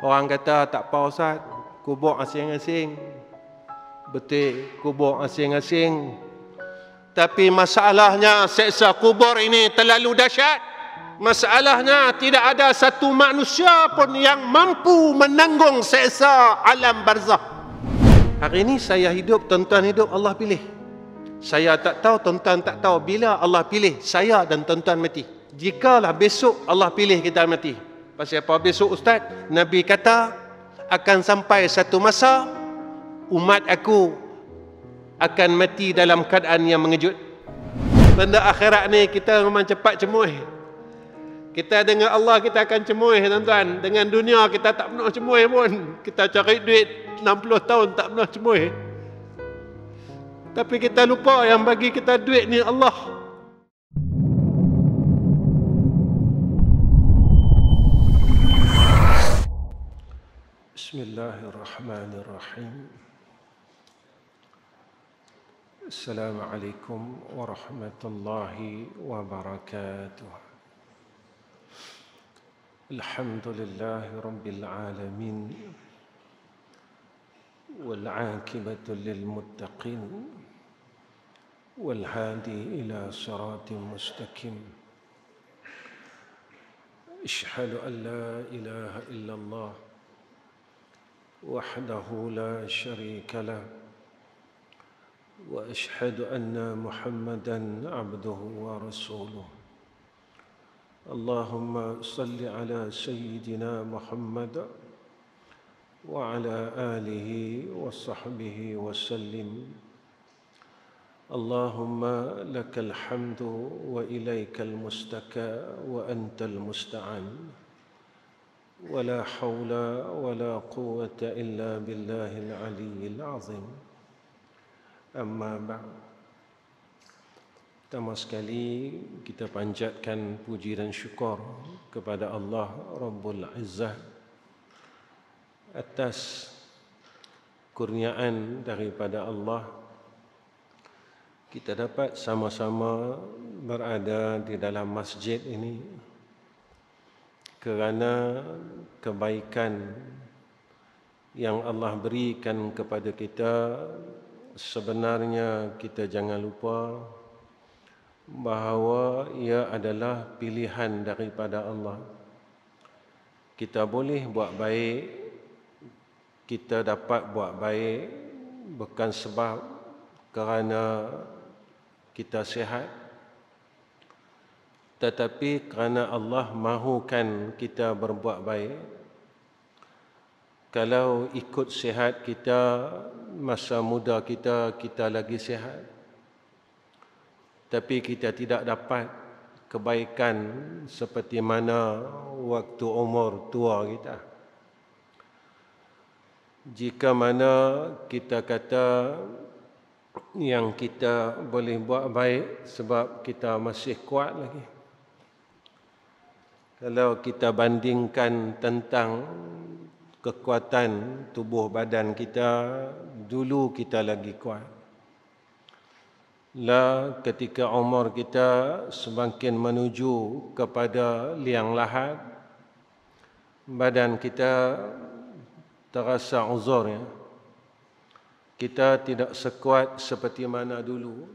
Orang kata tak apa Ustaz, kubur asing-asing. Betul, kubur asing-asing. Tapi masalahnya seksa kubur ini terlalu dahsyat. Masalahnya tidak ada satu manusia pun yang mampu menanggung seksa alam barzakh. Hari ini saya hidup, tuan-tuan hidup, Allah pilih. Saya tak tahu, tuan-tuan tak tahu bila Allah pilih saya dan tuan-tuan mati. Jikalau besok Allah pilih kita mati. Pasal apa besok Ustaz? Nabi kata akan sampai satu masa umat aku akan mati dalam keadaan yang mengejut. Benda akhirat ni kita memang cepat cemuih. Kita dengan Allah kita akan cemuih tuan-tuan. Dengan dunia kita tak pernah cemuih pun. Kita cari duit 60 tahun tak pernah cemuih. Tapi kita lupa yang bagi kita duit ni Allah. Bismillahirrahmanirrahim. Assalamualaikum warahmatullahi wabarakatuh. Alhamdulillahi rabbil alamin. والعاقبة للمتقين والهادي إلى صراط مستقيم أشهد أن لا إله إلا الله وحده لا شريك له وأشهد أن محمدًا عبده ورسوله اللهم صل على سيدنا محمد وعلى آله وصحبه وسلم اللهم لك الحمد وإليك المستكى وأنت المستعان ولا حول ولا قوة إلا بالله العلي العظيم أما بعد. Pertama sekali kita panjatkan puji dan syukur kepada Allah Rabbul Izzah atas kurniaan daripada Allah kita dapat sama-sama berada di dalam masjid ini kerana kebaikan yang Allah berikan kepada kita. Sebenarnya kita jangan lupa bahawa ia adalah pilihan daripada Allah. Kita boleh buat baik, kita dapat buat baik bukan sebab kerana kita sihat, tetapi kerana Allah mahukan kita berbuat baik. Kalau ikut sihat kita, masa muda kita, kita lagi sihat, tapi kita tidak dapat kebaikan seperti mana waktu umur tua kita. Jika mana kita kata yang kita boleh buat baik sebab kita masih kuat lagi. Kalau kita bandingkan tentang kekuatan tubuh badan kita, dulu kita lagi kuat. Lah ketika umur kita semakin menuju kepada liang lahat, badan kita terasa uzur, ya. Kita tidak sekuat seperti mana dulu.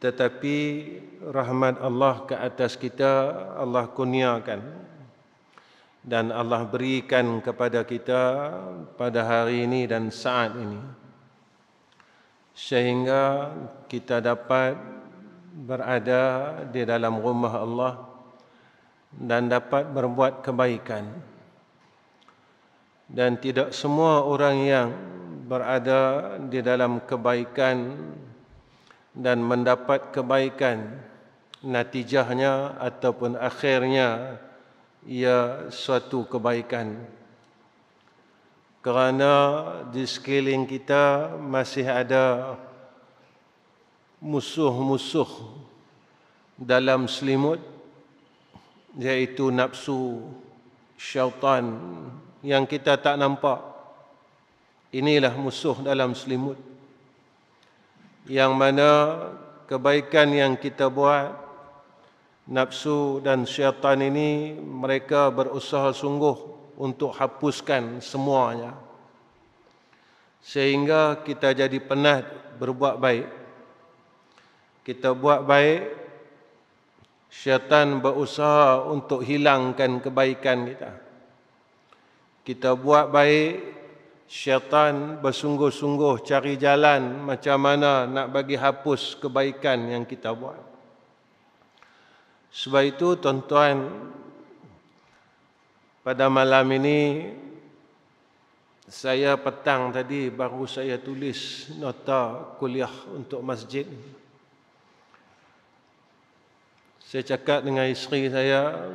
Tetapi rahmat Allah ke atas kita, Allah kurniakan dan Allah berikan kepada kita pada hari ini dan saat ini, sehingga kita dapat berada di dalam rumah Allah dan dapat berbuat kebaikan. Dan tidak semua orang yang berada di dalam kebaikan dan mendapat kebaikan, natijahnya ataupun akhirnya ia suatu kebaikan. Kerana di sekeliling kita masih ada musuh-musuh dalam selimut, iaitu nafsu, syaitan yang kita tak nampak. Inilah musuh dalam selimut, yang mana kebaikan yang kita buat, nafsu dan syaitan ini mereka berusaha sungguh untuk hapuskan semuanya. Sehingga kita jadi penat berbuat baik. Kita buat baik, syaitan berusaha untuk hilangkan kebaikan kita. Kita buat baik, syaitan bersungguh-sungguh cari jalan macam mana nak bagi hapus kebaikan yang kita buat. Sebab itu tuan-tuan, pada malam ini saya petang tadi baru saya tulis nota kuliah untuk masjid. Saya cakap dengan isteri saya,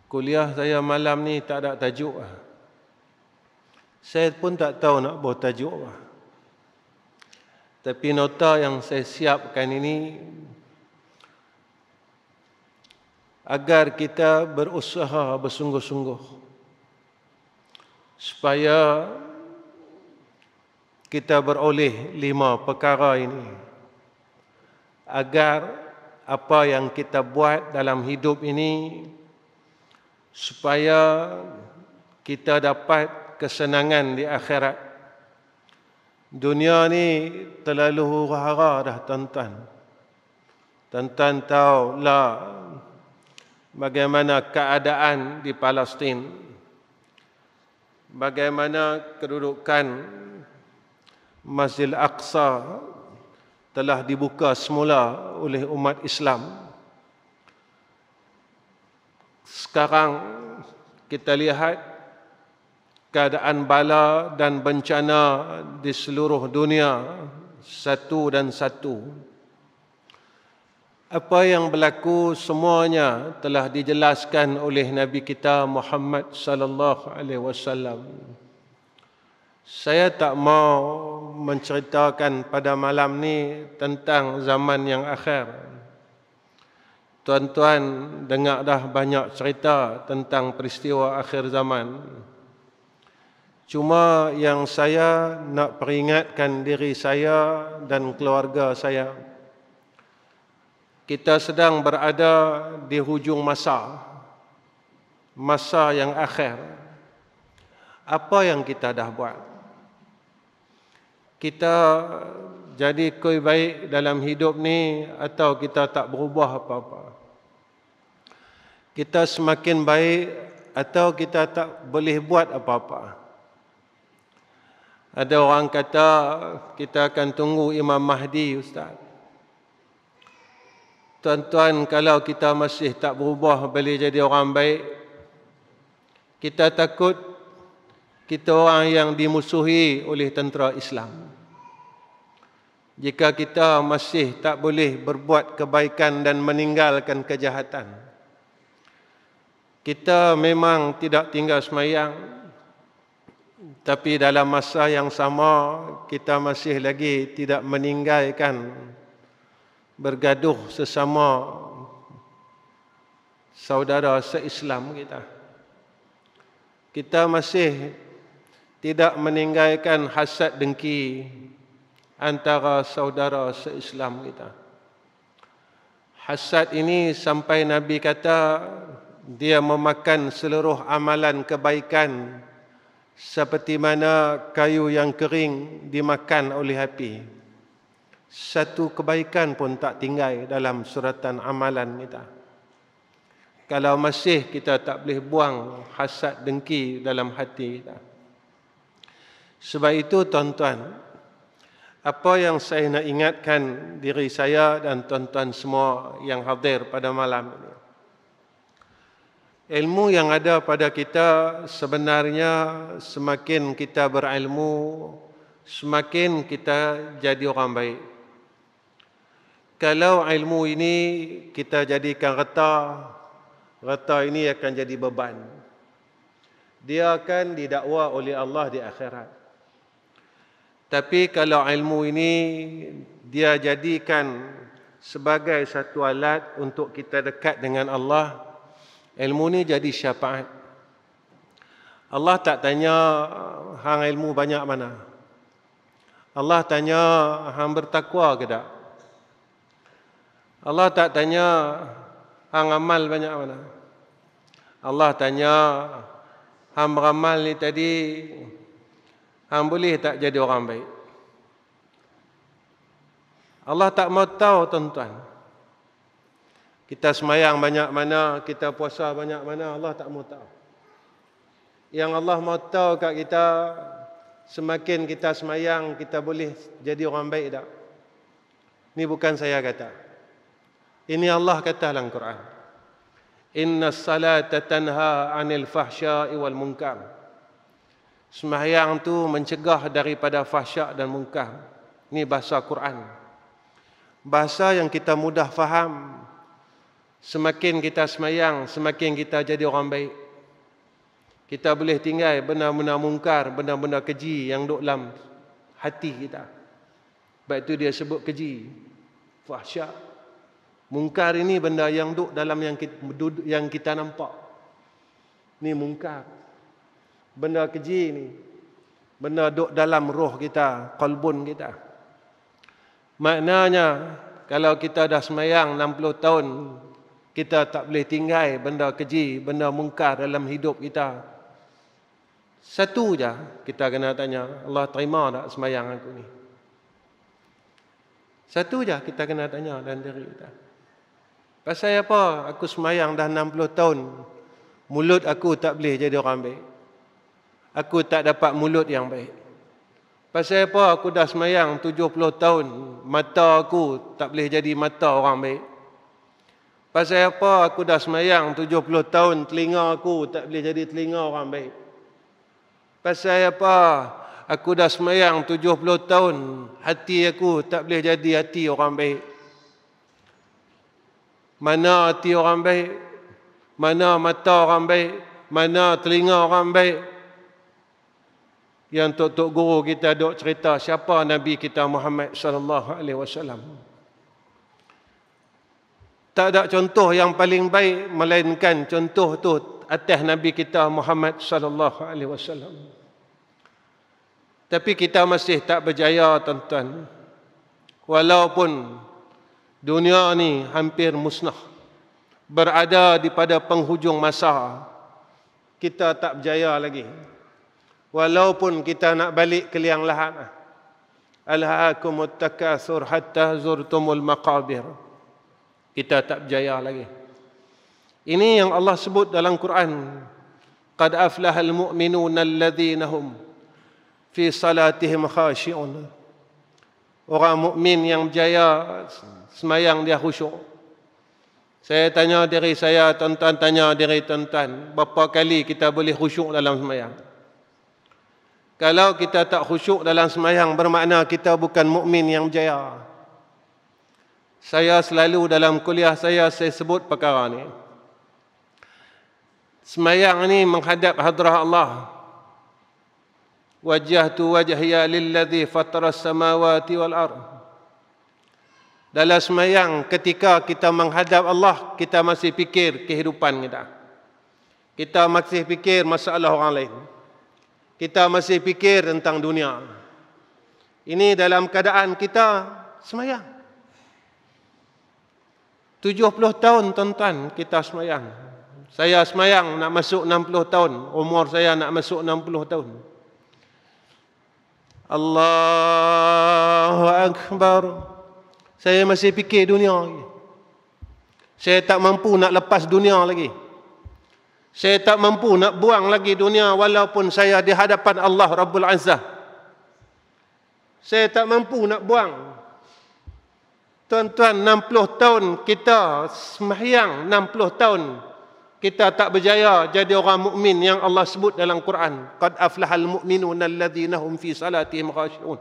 kuliah saya malam ni tak ada tajuk. Saya pun tak tahu nak buat tajuk apa. Tapi nota yang saya siapkan ini agar kita berusaha bersungguh-sungguh supaya kita beroleh 5 perkara ini, agar apa yang kita buat dalam hidup ini supaya kita dapat kesenangan di akhirat. Dunia ni terlalu huru-hara dah tuan-tuan. Tuan-tuan tahu lah bagaimana keadaan di Palestin, bagaimana kedudukan Masjid Al-Aqsa telah dibuka semula oleh umat Islam. Sekarang kita lihat keadaan bala dan bencana di seluruh dunia satu dan satu. Apa yang berlaku semuanya telah dijelaskan oleh Nabi kita Muhammad sallallahu alaihi wasallam. Saya tak mau menceritakan pada malam ni tentang zaman yang akhir. Tuan-tuan dengar dah banyak cerita tentang peristiwa akhir zaman. Cuma yang saya nak peringatkan diri saya dan keluarga saya, kita sedang berada di hujung masa yang akhir. Apa yang kita dah buat? Kita jadi koi baik dalam hidup ni atau kita tak berubah apa-apa? Kita semakin baik atau kita tak boleh buat apa-apa? Ada orang kata kita akan tunggu Imam Mahdi, Ustaz. Tuan-tuan, kalau kita masih tak berubah boleh jadi orang baik, kita takut kita orang yang dimusuhi oleh tentera Islam. Jika kita masih tak boleh berbuat kebaikan dan meninggalkan kejahatan, kita memang tidak tinggal semayang, tapi dalam masa yang sama kita masih lagi tidak meninggalkan bergaduh sesama saudara se-Islam kita. Kita masih tidak meninggalkan hasad dengki antara saudara se-Islam kita. Hasad ini sampai Nabi kata dia memakan seluruh amalan kebaikan seperti mana kayu yang kering dimakan oleh api. Satu kebaikan pun tak tinggal dalam suratan amalan kita. Kalau masih kita tak boleh buang hasad dengki dalam hati kita. Sebab itu tuan-tuan, apa yang saya nak ingatkan diri saya dan tuan-tuan semua yang hadir pada malam ini. Ilmu yang ada pada kita sebenarnya semakin kita berilmu, semakin kita jadi orang baik. Kalau ilmu ini kita jadikan reta ini akan jadi beban. Dia akan didakwa oleh Allah di akhirat. Tapi kalau ilmu ini dia jadikan sebagai satu alat untuk kita dekat dengan Allah, ilmu ini jadi syafaat. Allah tak tanya hang ilmu banyak mana. Allah tanya hang bertakwa ke tak? Allah tak tanya hang amal banyak mana. Allah tanya, hang beramal ni tadi, hang boleh tak jadi orang baik? Allah tak mau tahu, tuan-tuan. Kita semayang banyak mana, kita puasa banyak mana, Allah tak mau tahu. Yang Allah mau tahu kat kita, semakin kita semayang, kita boleh jadi orang baik tak? Ini bukan saya kata. Ini Allah kata dalam Quran. Inna salata tanha anil fahsya'i wal munkar. Semayang tu mencegah daripada fahsyak dan munkar. Ini bahasa Quran. Bahasa yang kita mudah faham. Semakin kita semayang, semakin kita jadi orang baik. Kita boleh tinggal benda-benda mungkar, benda-benda keji yang duduk dalam hati kita. Sebab itu dia sebut keji, fahsyak. Mungkar ini benda yang duduk dalam yang kita nampak. Ini mungkar. Benda keji ni, benda duduk dalam roh kita, qalbun kita. Maknanya, kalau kita dah semayang 60 tahun, kita tak boleh tinggal benda keji, benda mungkar dalam hidup kita. Satu je kita kena tanya, Allah terima tak semayang aku ni? Satu je kita kena tanya dalam diri kita. Pasal apa aku semayang dah 60 tahun, mulut aku tak boleh jadi orang baik? Aku tak dapat mulut yang baik. Pasal apa aku dah semayang 70 tahun, mata aku tak boleh jadi mata orang baik? Pasal apa aku dah semayang 70 tahun, telinga aku tak boleh jadi telinga orang baik? Pasal apa aku dah semayang 70 tahun, hati aku tak boleh jadi hati orang baik? Mana hati orang baik? Mana mata orang baik? Mana telinga orang baik? Yang tok-tok guru kita duk cerita siapa Nabi kita Muhammad sallallahu alaihi wasallam. Tak ada contoh yang paling baik melainkan contoh tu atas Nabi kita Muhammad sallallahu alaihi wasallam. Tapi kita masih tak berjaya, tuan-tuan. Walaupun dunia ni hampir musnah, berada di pada penghujung masa, kita tak berjaya lagi. Walaupun kita nak balik ke liang lahat. Alhaakumut takatsur hatta zurtumul maqabir. Kita tak berjaya lagi. Ini yang Allah sebut dalam Quran. Qad aflahal mu'minuna alladhina hum fi salatihim khashi'un. Orang mukmin yang berjaya semayang dia khusyuk. Saya tanya diri saya, tuan-tuan tanya diri tuan-tuan, berapa kali kita boleh khusyuk dalam semayang? Kalau kita tak khusyuk dalam semayang, bermakna kita bukan mukmin yang berjaya. Saya selalu dalam kuliah saya sebut perkara ni. Semayang ni menghadap hadrah Allah. Wajjahtu wajhiya lilladzi fataras samawati wal ard. Dalam semayang, ketika kita menghadap Allah, kita masih fikir kehidupan kita. Kita masih fikir masalah orang lain. Kita masih fikir tentang dunia. Ini dalam keadaan kita semayang. 70 tahun, tuan-tuan, kita semayang. Saya semayang nak masuk 60 tahun. Umur saya nak masuk 60 tahun. Allahu Akbar. Saya masih fikir dunia lagi. Saya tak mampu nak lepas dunia lagi. Saya tak mampu nak buang lagi dunia walaupun saya di hadapan Allah Rabbul Izzah. Saya tak mampu nak buang. Tuan-tuan, 60 tahun kita sembahyang, 60 tahun kita tak berjaya jadi orang mukmin yang Allah sebut dalam Quran. Qad aflahal mu'minuna alladhina hum fi salatihim khashi'un.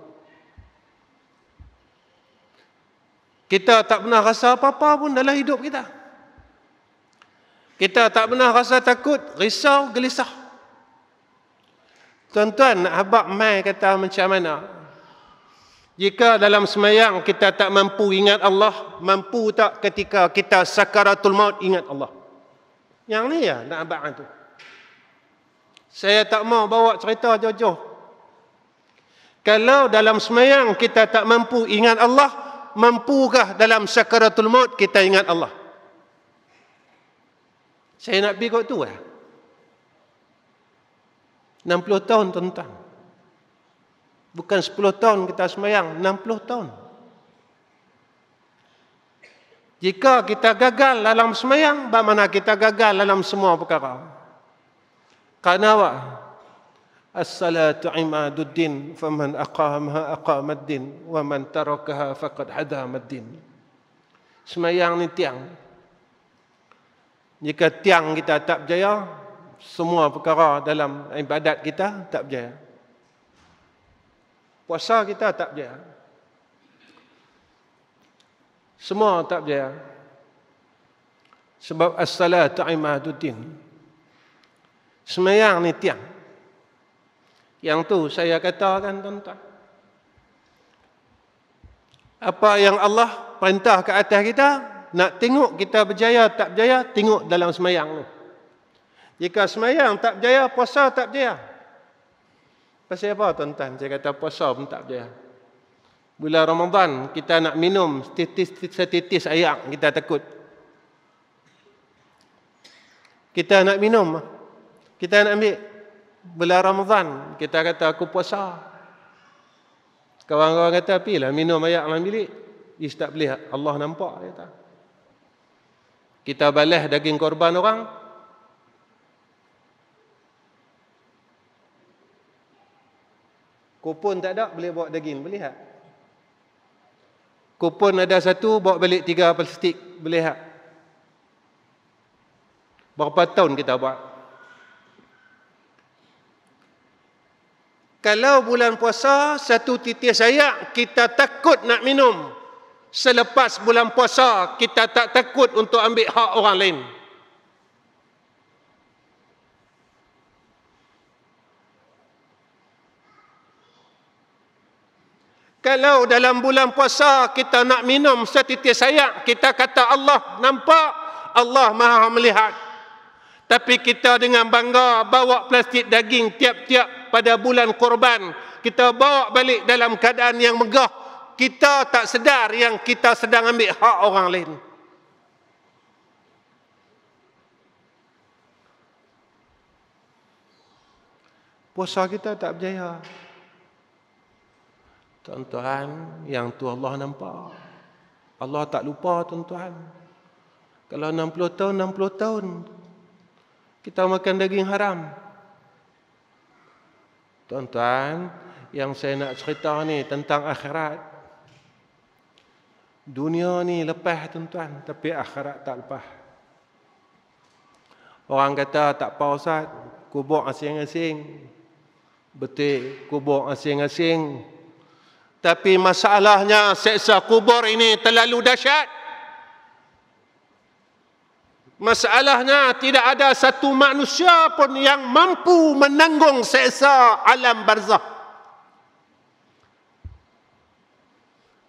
Kita tak pernah rasa apa-apa pun dalam hidup kita. Kita tak pernah rasa takut, risau, gelisah. Tuan-tuan, nak habaq mai kata macam mana? Jika dalam semayang kita tak mampu ingat Allah, mampu tak ketika kita sakaratul maut ingat Allah? Yang ni ya nak habaq tu. Saya tak mau bawa cerita jauh-jauh. Kalau dalam semayang kita tak mampu ingat Allah, mampukah dalam sakaratul maut kita ingat Allah? Saya nak pergi kot tu lah. 60 tahun tuan-tuan. Bukan 10 tahun kita semayang, 60 tahun. Jika kita gagal dalam semayang, bagaimana kita gagal dalam semua perkara? Karena apa? As-salatu imaduddin, faman aqamaha aqamaddin, wa man tarakaha faqad hadamaddin. Semayang ni tiang. Jika tiang kita tak berjaya, semua perkara dalam ibadat kita tak berjaya. Puasa kita tak berjaya. Semua tak berjaya. Sebab as-salatu imaduddin. Semayang ni tiang. Yang tu saya katakan tuan-tuan. Apa yang Allah perintah ke atas kita, nak tengok kita berjaya tak berjaya, tengok dalam semayang tu. Jika semayang tak berjaya, puasa tak berjaya. Pasal apa tuan-tuan? Saya kata puasa pun tak berjaya. Bulan Ramadan, kita nak minum setitis air, kita takut. Kita nak minum, kita nak ambil. Bulan Ramadan, kita kata aku puasa. Kawan-kawan kata, pilah minum air dalam bilik. Dia tak boleh, Allah nampak. Kata. Kita balas daging korban orang. Kupon tak ada, boleh bawa daging, boleh tak? Kupon ada satu, bawa balik 3 plastik, boleh tak? Berapa tahun kita buat? Kalau bulan puasa, 1 titis air, kita takut nak minum. Selepas bulan puasa, kita tak takut untuk ambil hak orang lain. Kalau dalam bulan puasa kita nak minum setitis air, kita kata Allah nampak, Allah Maha melihat. Tapi kita dengan bangga bawa plastik daging tiap-tiap pada bulan korban, kita bawa balik dalam keadaan yang megah. Kita tak sedar yang kita sedang ambil hak orang lain. Puasa kita tak berjaya. Tuan-tuan, yang tu Allah nampak. Allah tak lupa tuan-tuan. Kalau 60 tahun, 60 tahun. Kita makan daging haram. Tuan-tuan, yang saya nak cerita ni tentang akhirat. Dunia ni lepas tuan-tuan, tapi akhirat tak lepas. Orang kata tak apa Ustaz, kubur asing-asing. Betul, kubur asing-asing. Tapi masalahnya seksa kubur ini terlalu dahsyat. Masalahnya tidak ada satu manusia pun yang mampu menanggung seksa alam barzakh.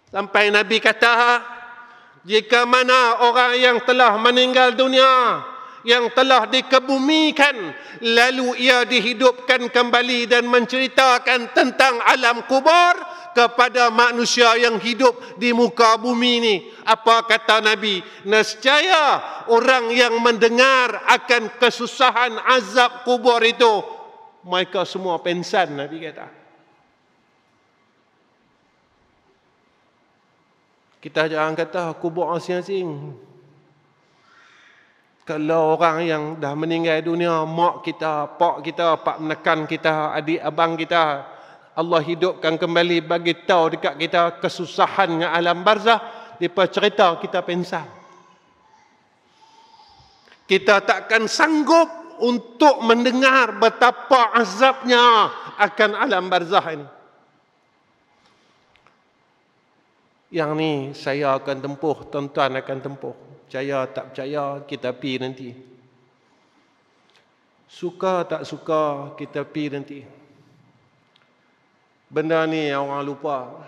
Sampai Nabi kata, jika mana orang yang telah meninggal dunia, yang telah dikebumikan, lalu ia dihidupkan kembali dan menceritakan tentang alam kubur kepada manusia yang hidup di muka bumi ini. Apa kata Nabi? Nescaya orang yang mendengar akan kesusahan azab kubur itu, mereka semua pengsan, Nabi kata. Kita jangan kata kubur asing-asing. Kalau orang yang dah meninggal dunia, mak kita, pak kita, pak menekan kita, adik abang kita, Allah hidupkan kembali bagi tahu dekat kita kesusahan dengan alam barzah, depa cerita kita pengsan. Kita takkan sanggup untuk mendengar betapa azabnya akan alam barzah ini. Yang ni saya akan tempuh, tuan-tuan akan tempuh. Percaya tak percaya, kita pi nanti. Suka tak suka, kita pi nanti. Benda ni orang lupa.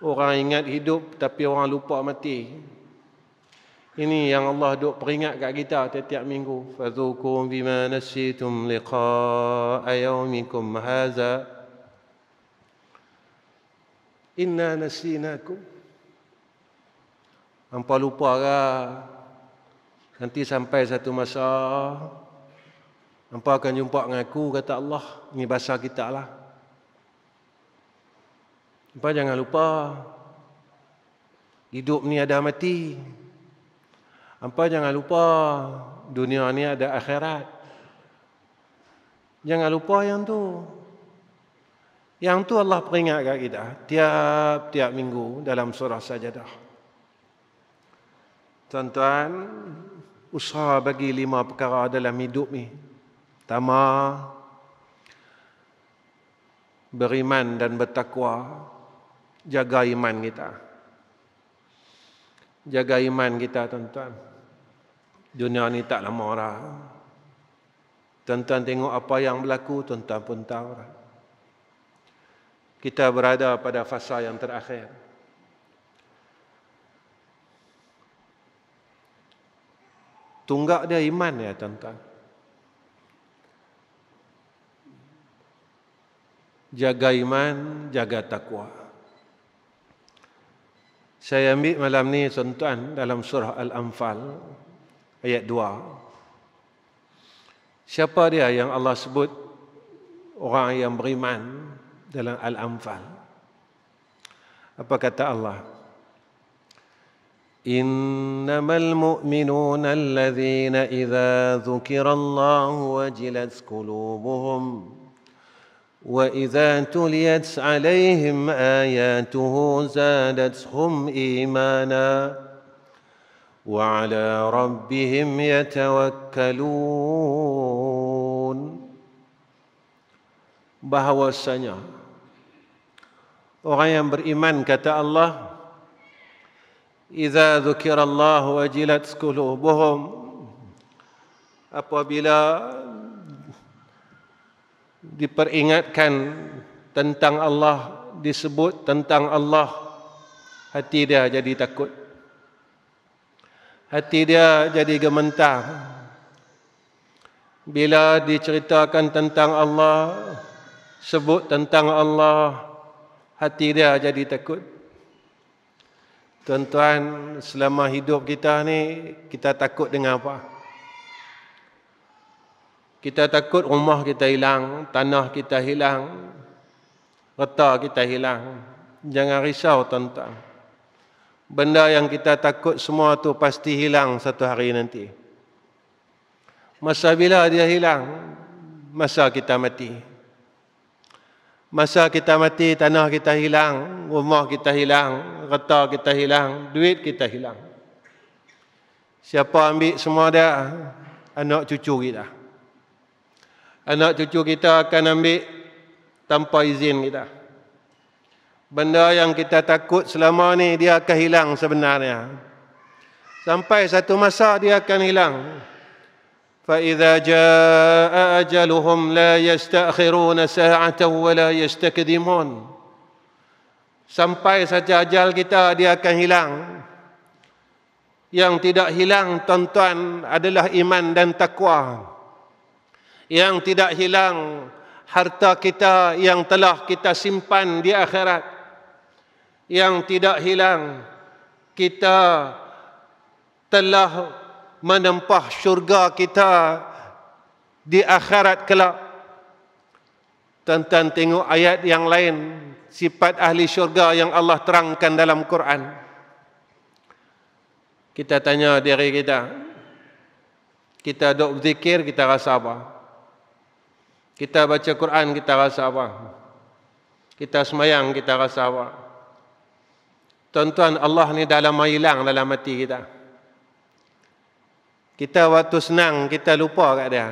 Orang ingat hidup tapi orang lupa mati. Ini yang Allah duk peringat kat kita setiap minggu. Fadzukum bima nasitum liqa'a yaumikum hadza. Inna nasinakum. Hampa lupa ke? Nanti sampai satu masa Hampa akan jumpa dengan aku, kata Allah. Ini bahasa kita lah. Hampa jangan lupa, hidup ni ada mati. Hampa jangan lupa, dunia ni ada akhirat. Jangan lupa yang tu. Yang tu Allah peringat kat kita tiap-tiap minggu dalam surah Sajadah. Tuan-tuan, usaha bagi 5 perkara dalam hidup ni. Pertama, beriman dan bertakwa. Jaga iman kita. Jaga iman kita, tuan-tuan. Dunia ni tak lama dah. Tuan-tuan tengok apa yang berlaku, tuan-tuan pun tahu dah. Kita berada pada fasa yang terakhir. Tunggak dia iman ya, tuan-tuan. Jaga iman, jaga takwa. Saya ambil malam ni, tuan-tuan, dalam surah Al-Anfal ayat 2. Siapa dia yang Allah sebut orang yang beriman dalam Al-Anfal? Apa kata Allah? Innamal mu'minuna alladhina idza dzukirallahu wajilat qulubuhum wa idza tuliyat 'alaihim ayatuhu zadatuhum imana wa 'ala rabbihim yatawakkalun. Bahawasanya orang yang beriman, kata Allah, idza dzukirallahu wajilat qulubuhum, apabila diperingatkan tentang Allah, disebut tentang Allah, hati dia jadi takut. Hati dia jadi gemetar. Bila diceritakan tentang Allah, sebut tentang Allah, hati dia jadi takut. Tuan-tuan, selama hidup kita ni, kita takut dengan apa? Kita takut rumah kita hilang, tanah kita hilang, harta kita hilang. Jangan risau, tuan-tuan. Benda yang kita takut semua tu pasti hilang satu hari nanti. Masa bila dia hilang? Masa kita mati. Masa kita mati, tanah kita hilang, rumah kita hilang, harta kita hilang, duit kita hilang. Siapa ambil semua dia? Anak cucu kita. Anak cucu kita akan ambil tanpa izin kita. Benda yang kita takut selama ni, dia akan hilang sebenarnya. Sampai satu masa dia akan hilang. فَإِذَا جَاءَ أَجَلُهُمْ لَا يَسْتَأْخِرُونَ سَاعَةً وَلَا يَسْتَقْدِمُونَ. Sampai saja ajal kita, dia akan hilang. Yang tidak hilang, tuan-tuan, adalah iman dan takwa. Yang tidak hilang, harta kita yang telah kita simpan di akhirat. Yang tidak hilang, kita telah menempah syurga kita di akhirat kelak. Tuan-tuan tengok ayat yang lain, sifat ahli syurga yang Allah terangkan dalam Quran. Kita tanya diri kita, kita duk berzikir, kita rasa apa? Kita baca Quran, kita rasa apa? Kita semayang, kita rasa apa? Tuan-tuan, Allah ni dah lama hilang dalam hati kita. Kita waktu senang, kita lupa kat dia.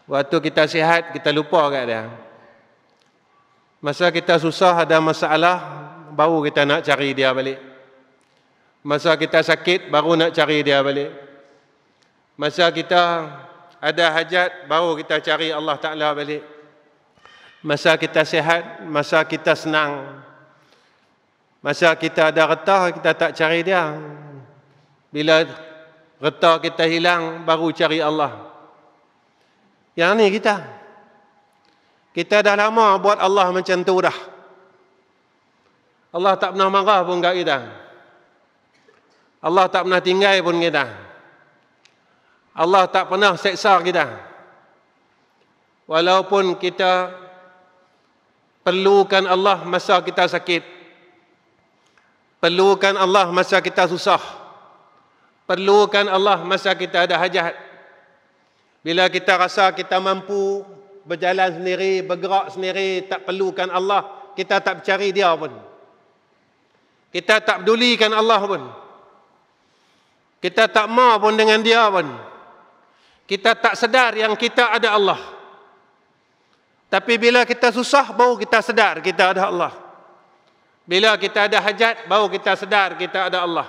Waktu kita sihat, kita lupa kat dia. Masa kita susah, ada masalah, baru kita nak cari dia balik. Masa kita sakit, baru nak cari dia balik. Masa kita ada hajat, baru kita cari Allah Ta'ala balik. Masa kita sihat, masa kita senang, masa kita ada retah, kita tak cari dia. Bila retah kita hilang, baru cari Allah. Yang ni kita. Kita dah lama buat Allah macam tu dah. Allah tak pernah marah pun kat kita. Allah tak pernah tinggal pun kita. Allah tak pernah seksa kita. Walaupun kita perlukan Allah masa kita sakit, perlukan Allah masa kita susah, perlukan Allah masa kita ada hajat. Bila kita rasa kita mampu berjalan sendiri, bergerak sendiri, tak perlukan Allah, kita tak mencari dia pun. Kita tak pedulikan Allah pun. Kita tak mau pun dengan dia pun. Kita tak sedar yang kita ada Allah. Tapi bila kita susah, baru kita sedar kita ada Allah. Bila kita ada hajat, baru kita sedar kita ada Allah.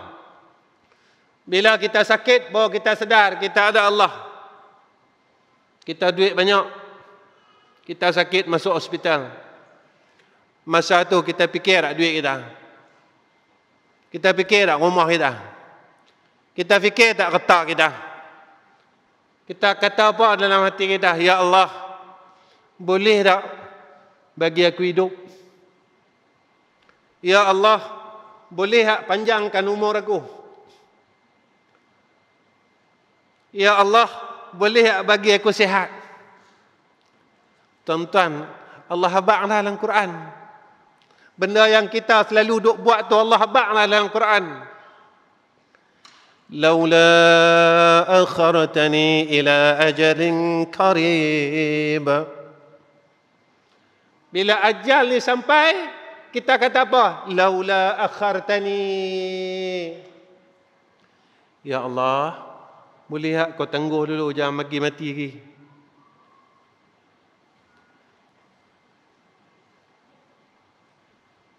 Bila kita sakit, baru kita sedar kita ada Allah. Kita duit banyak, kita sakit masuk hospital. Masa tu kita fikir tak duit kita? Kita fikir tak rumah kita? Kita fikir tak retak kita? Kita kata apa dalam hati kita? Ya Allah, boleh tak bagi aku hidup? Ya Allah, boleh tak panjangkan umur aku? Ya Allah, boleh tak bagi aku sihat? Tuan-tuan, Allah habaqlah dalam Quran. Benda yang kita selalu duk buat tu Allah habaqlah dalam Quran. Laula akhartani ila ajalin qarib. Bila ajal ni sampai, kita kata apa? Laula akhartani. Ya Allah, boleh tak kau tangguh dulu, jangan bagi mati lagi.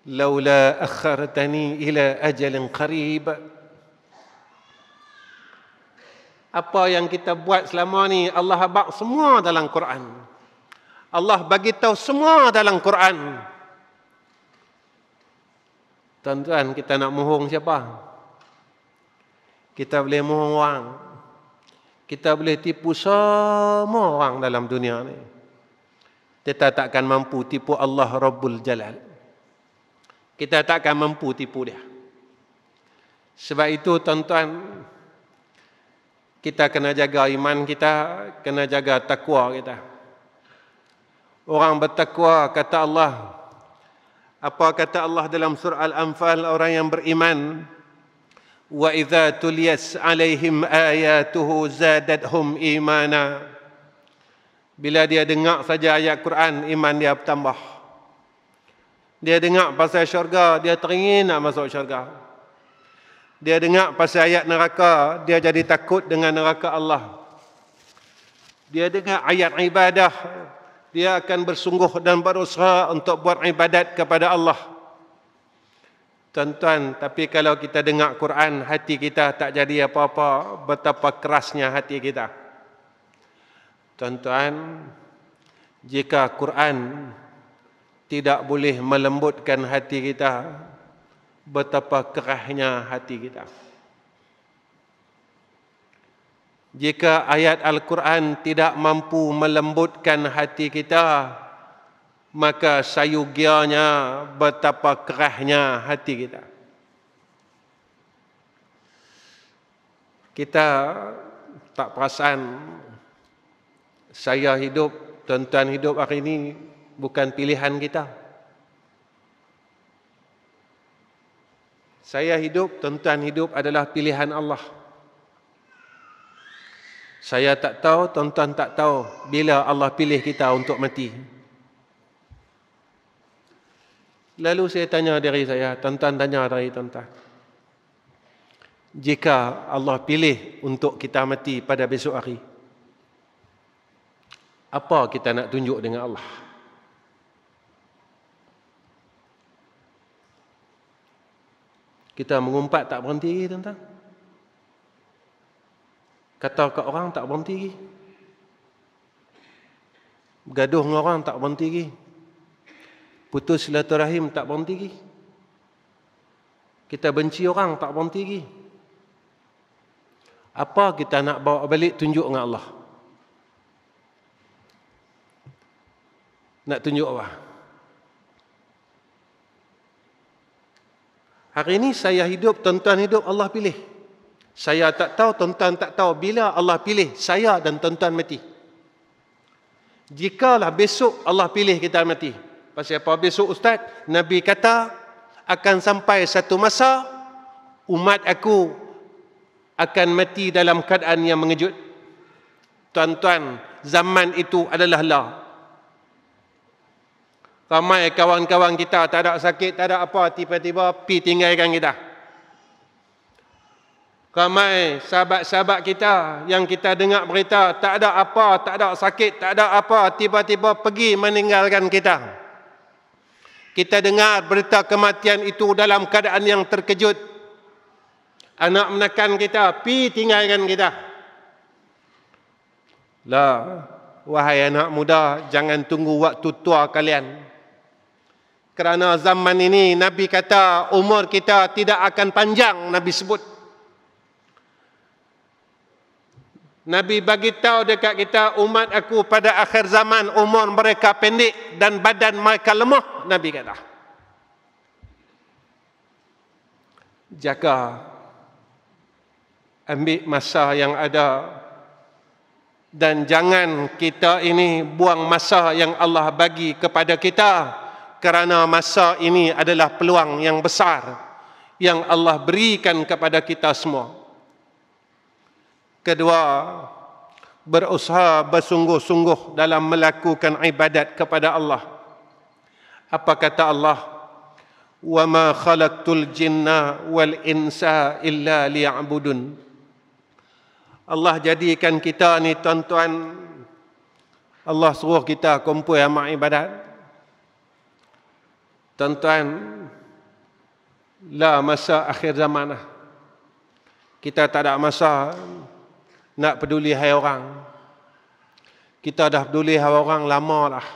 Laula akhartani ila ajalin qarib. Apa yang kita buat selama ni Allah habaq semua dalam Quran. Allah bagi tahu semua dalam Quran. Tuan-tuan, kita nak mohong siapa? Kita boleh mohong orang. Kita boleh tipu semua orang dalam dunia ni. Kita takkan mampu tipu Allah Rabbul Jalal. Kita takkan mampu tipu dia. Sebab itu tuan-tuan, kita kena jaga iman kita, kena jaga takwa kita. Orang bertakwa, kata Allah. Apa kata Allah dalam surah Al-Anfal, orang yang beriman? Wa idza tuliyat alaihim ayatuhu zadatuhum imana. Bila dia dengar saja ayat Quran, iman dia bertambah. Dia dengar pasal syurga, dia teringin nak masuk syurga. Dia dengar pasal ayat neraka, dia jadi takut dengan neraka Allah. Dia dengar ayat ibadah, dia akan bersungguh dan berusaha untuk buat ibadat kepada Allah. Tuan-tuan, tapi kalau kita dengar Quran, hati kita tak jadi apa-apa, betapa kerasnya hati kita. Tuan-tuan, jika Quran tidak boleh melembutkan hati kita, betapa kerasnya hati kita. Jika ayat Al-Quran tidak mampu melembutkan hati kita, maka sayugianya betapa kerasnya hati kita. Kita tak perasan saya hidup, tuan-tuan hidup hari ini bukan pilihan kita. Saya hidup, tuan-tuan hidup adalah pilihan Allah. Saya tak tahu, tuan-tuan tak tahu bila Allah pilih kita untuk mati. Lalu saya tanya diri saya, tuan-tuan tanya dari tuan-tuan. Jika Allah pilih untuk kita mati pada besok hari, apa kita nak tunjuk dengan Allah? Kita mengumpat tak berhenti lagi, tuan-tuan. Kata kat orang tak berhenti lagi. Bergaduh dengan orang tak berhenti lagi. Putus silaturahim tak berhenti lagi. Kita benci orang tak berhenti lagi. Apa kita nak bawa balik tunjuk dengan Allah? Nak tunjuk apa? Hari ini saya hidup, tuan-tuan hidup, Allah pilih. Saya tak tahu, tuan-tuan tak tahu bila Allah pilih saya dan tuan-tuan mati. Jikalau besok Allah pilih kita mati. Pasal apa besok Ustaz? Nabi kata akan sampai satu masa umat aku akan mati dalam keadaan yang mengejut. Tuan-tuan, zaman itu adalah lah. Ramai kawan-kawan kita tak ada sakit, tak ada apa, tiba-tiba pi tinggalkan kita. Ramai sahabat-sahabat kita yang kita dengar berita tak ada apa, tak ada sakit, tak ada apa, tiba-tiba pergi meninggalkan kita. Kita dengar berita kematian itu dalam keadaan yang terkejut. Anak menekan kita, pi tinggalkan kita. Lah, wahai anak muda, jangan tunggu waktu tua kalian. Kerana zaman ini Nabi kata umur kita tidak akan panjang, Nabi sebut. Nabi bagi tahu dekat kita, umat aku pada akhir zaman umur mereka pendek dan badan mereka lemah, Nabi kata. Jaga, ambil masa yang ada, dan jangan kita ini buang masa yang Allah bagi kepada kita, kerana masa ini adalah peluang yang besar yang Allah berikan kepada kita semua. Kedua, berusaha bersungguh-sungguh dalam melakukan ibadat kepada Allah. Apa kata Allah? "Wa ma khalaqtul jinna wal insa illa liya'budun." Allah jadikan kita ni tuan-tuan, Allah suruh kita kumpul amal ibadat. Tuan-tuan, lah masa akhir zaman lah. Kita tak ada masa nak peduli hai orang. Kita dah peduli hai orang lama dah.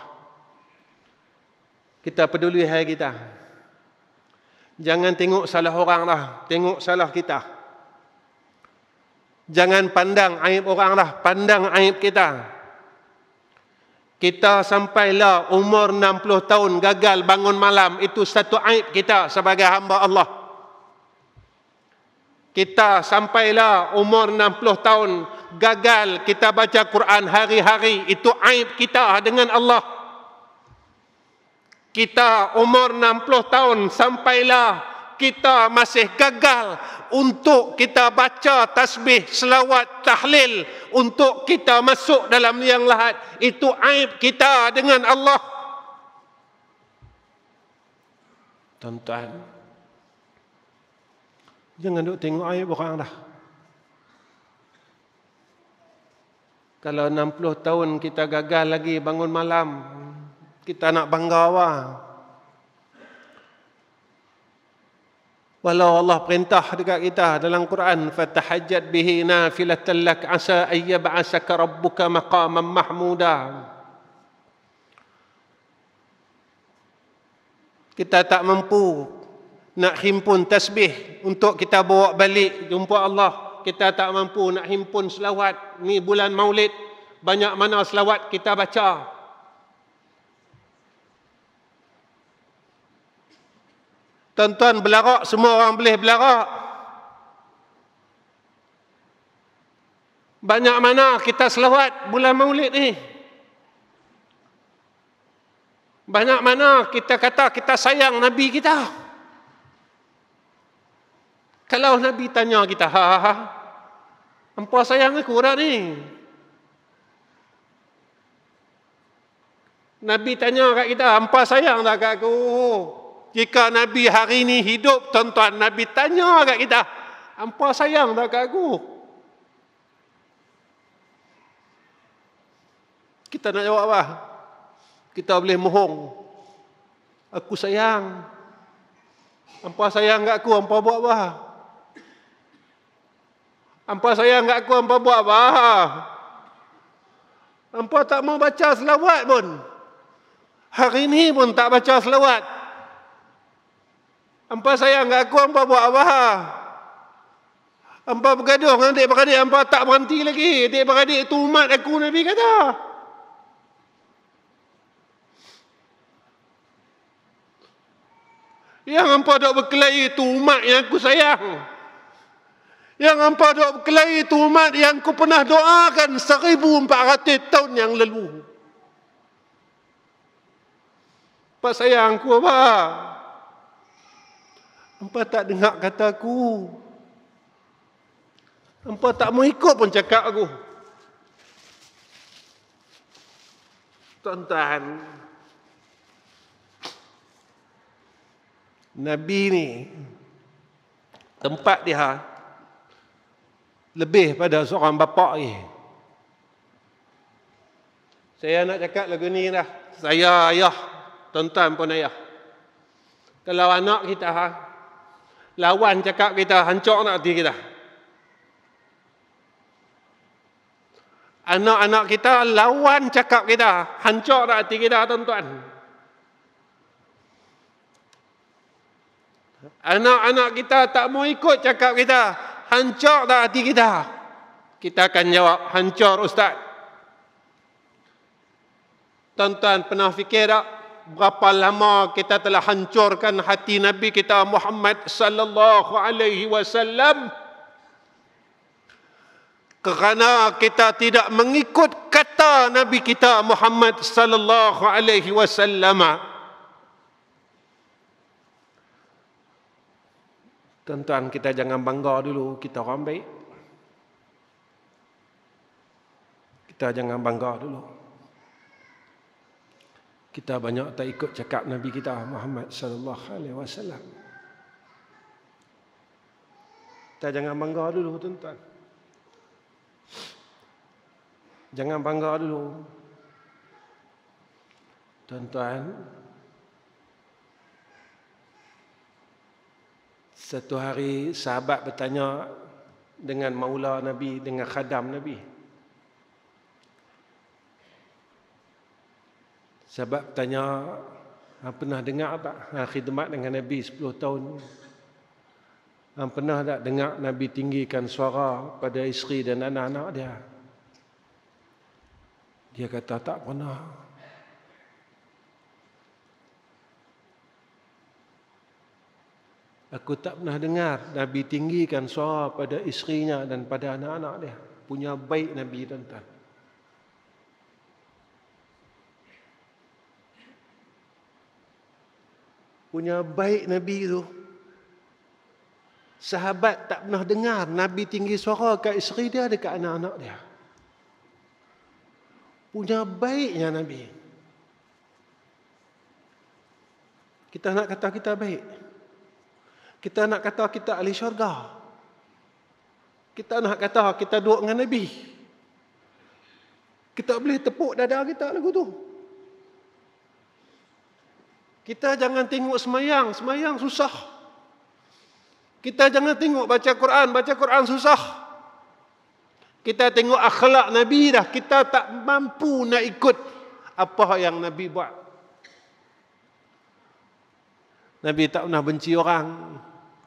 Kita peduli hai kita. Jangan tengok salah orang dah, tengok salah kita. Jangan pandang aib orang dah, pandang aib kita. Kita sampailah umur 60 tahun gagal bangun malam, itu satu aib kita sebagai hamba Allah. Kita sampailah umur 60 tahun gagal kita baca Quran hari-hari, itu aib kita dengan Allah. Kita umur 60 tahun sampailah kita masih gagal untuk kita baca tasbih, selawat, tahlil, untuk kita masuk dalam liang lahat, itu aib kita dengan Allah. Tuan-tuan, jangan duk tengok aib orang dah. Kalau 60 tahun kita gagal lagi bangun malam, kita nak bangga apa? Walau Allah perintah dekat kita dalam Quran, fatahajjat bihi nafilatan lak asa ay yab'asaka rabbuka maqaman mahmuda. Kita tak mampu nak himpun tasbih untuk kita bawa balik jumpa Allah. Kita tak mampu nak himpun selawat. Ni bulan Maulid, banyak mana selawat kita baca. Tuan-tuan belarak, semua orang boleh belarak. Banyak mana kita selawat bulan Maulid ni. Banyak mana kita kata kita sayang Nabi kita. Kalau Nabi tanya kita, hampa sayang aku dah ni. Nabi tanya kat kita, hampa sayang tak kat aku? Jika Nabi hari ini hidup, tuan-tuan, Nabi tanya kat kita, hampa sayang tak kat aku? Kita nak jawab apa? Kita boleh mohong. Aku sayang. Hampa sayang kat aku, hampa buat apa? Hampa sayang kat aku, hampa buat apa? Hampa tak mau baca selawat pun. Hari ini pun tak baca selawat. Hampa sayang kat aku, hampa buat apa? Hampa bergaduh dengan adik-beradik, hampa tak berhenti lagi. Adik-beradik itu umat aku, Nabi kata. Yang hampa tak berkelahi itu umat yang aku sayang. Yang hampa duk berkelahi itu umat yang ku pernah doakan 1400 tahun yang lalu. Pak sayang ku apa? Hampa tak dengar kata aku. Hampa tak mau ikut pun cakap aku. Tuan-tuan, Nabi ni tempat dia lebih pada seorang bapa ni. Saya nak cakap lagu ni dah. Saya ayah, tuan-tuan pun ayah. Kalau anak kita lawan cakap kita, hancur nak hati kita. Anak-anak kita lawan cakap kita, hancur nak hati kita, tuan-tuan. Anak-anak kita tak mau ikut cakap kita, hancur tak hati kita? Kita akan jawab, hancur Ustaz. Tuan-tuan pernah fikir tak berapa lama kita telah hancurkan hati Nabi kita Muhammad sallallahu alaihi wasallam? Kerana kita tidak mengikut kata Nabi kita Muhammad sallallahu alaihi wasallam. Tuan-tuan, kita jangan bangga dulu kita orang baik. Kita jangan bangga dulu. Kita banyak tak ikut cakap Nabi kita Muhammad sallallahu alaihi wasallam. Kita jangan bangga dulu, tuan-tuan. Jangan bangga dulu. Tuan-tuan, satu hari sahabat bertanya dengan maula Nabi, dengan khadam Nabi. Sahabat bertanya, pernah dengar tak khidmat dengan Nabi 10 tahun? Pernah tak dengar Nabi tinggikan suara pada isteri dan anak-anak dia? Dia kata tak pernah. Aku tak pernah dengar Nabi tinggikan suara pada isterinya dan pada anak-anak dia. Punya baik Nabi, tuan-tuan. Punya baik Nabi itu. Sahabat tak pernah dengar Nabi tinggi suara kat isteri dia dekat anak-anak dia. Punya baiknya Nabi. Kita nak kata kita baik. Kita nak kata kita ahli syurga. Kita nak kata kita duduk dengan Nabi. Kita boleh tepuk dada kita lagu tu. Kita jangan tengok semayang, semayang susah. Kita jangan tengok baca Quran susah. Kita tengok akhlak Nabi dah, kita tak mampu nak ikut apa yang Nabi buat. Nabi tak pernah benci orang.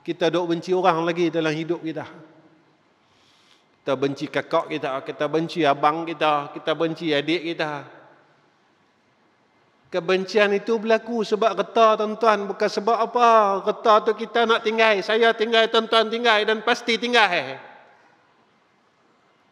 Kita duk benci orang lagi dalam hidup kita. Kita benci kakak kita, kita benci abang kita, kita benci adik kita. Kebencian itu berlaku sebab reta, tuan-tuan, bukan sebab apa. Reta tu kita nak tinggal, saya tinggal, tuan-tuan tinggal dan pasti tinggal.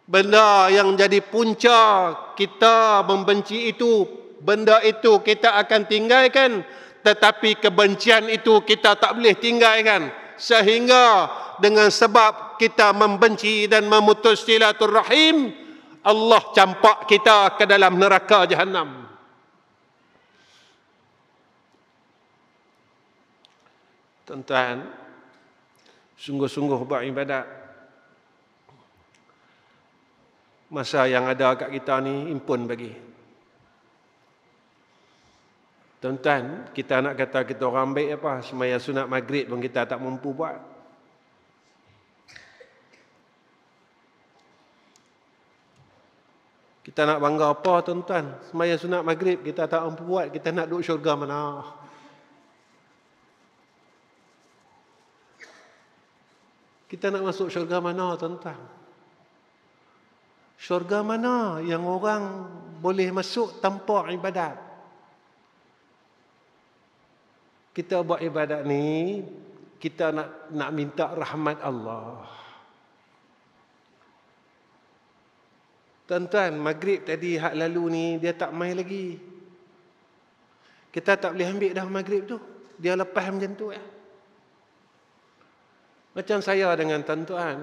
Benda yang jadi punca kita membenci itu, benda itu kita akan tinggalkan, tetapi kebencian itu kita tak boleh tinggalkan. Sehingga dengan sebab kita membenci dan memutus silaturrahim, Allah campak kita ke dalam neraka Jahannam. Tuan-tuan, sungguh-sungguh buat ibadat. Masa yang ada kat kita ni impun bagi. Tuan-tuan, kita nak kata kita orang baik apa? Semaya sunat maghrib pun kita tak mampu buat. Kita nak bangga apa, tuan-tuan? Semaya sunat maghrib kita tak mampu buat. Kita nak duduk syurga mana? Kita nak masuk syurga mana, tuan-tuan? Syurga mana yang orang boleh masuk tanpa ibadat? Kita buat ibadat ni, kita nak minta rahmat Allah. Tuan-tuan, maghrib tadi hak lalu ni dia tak mai lagi. Kita tak boleh ambil dah maghrib tu. Dia lepas macam tu ya. Macam saya dengan tuan-tuan.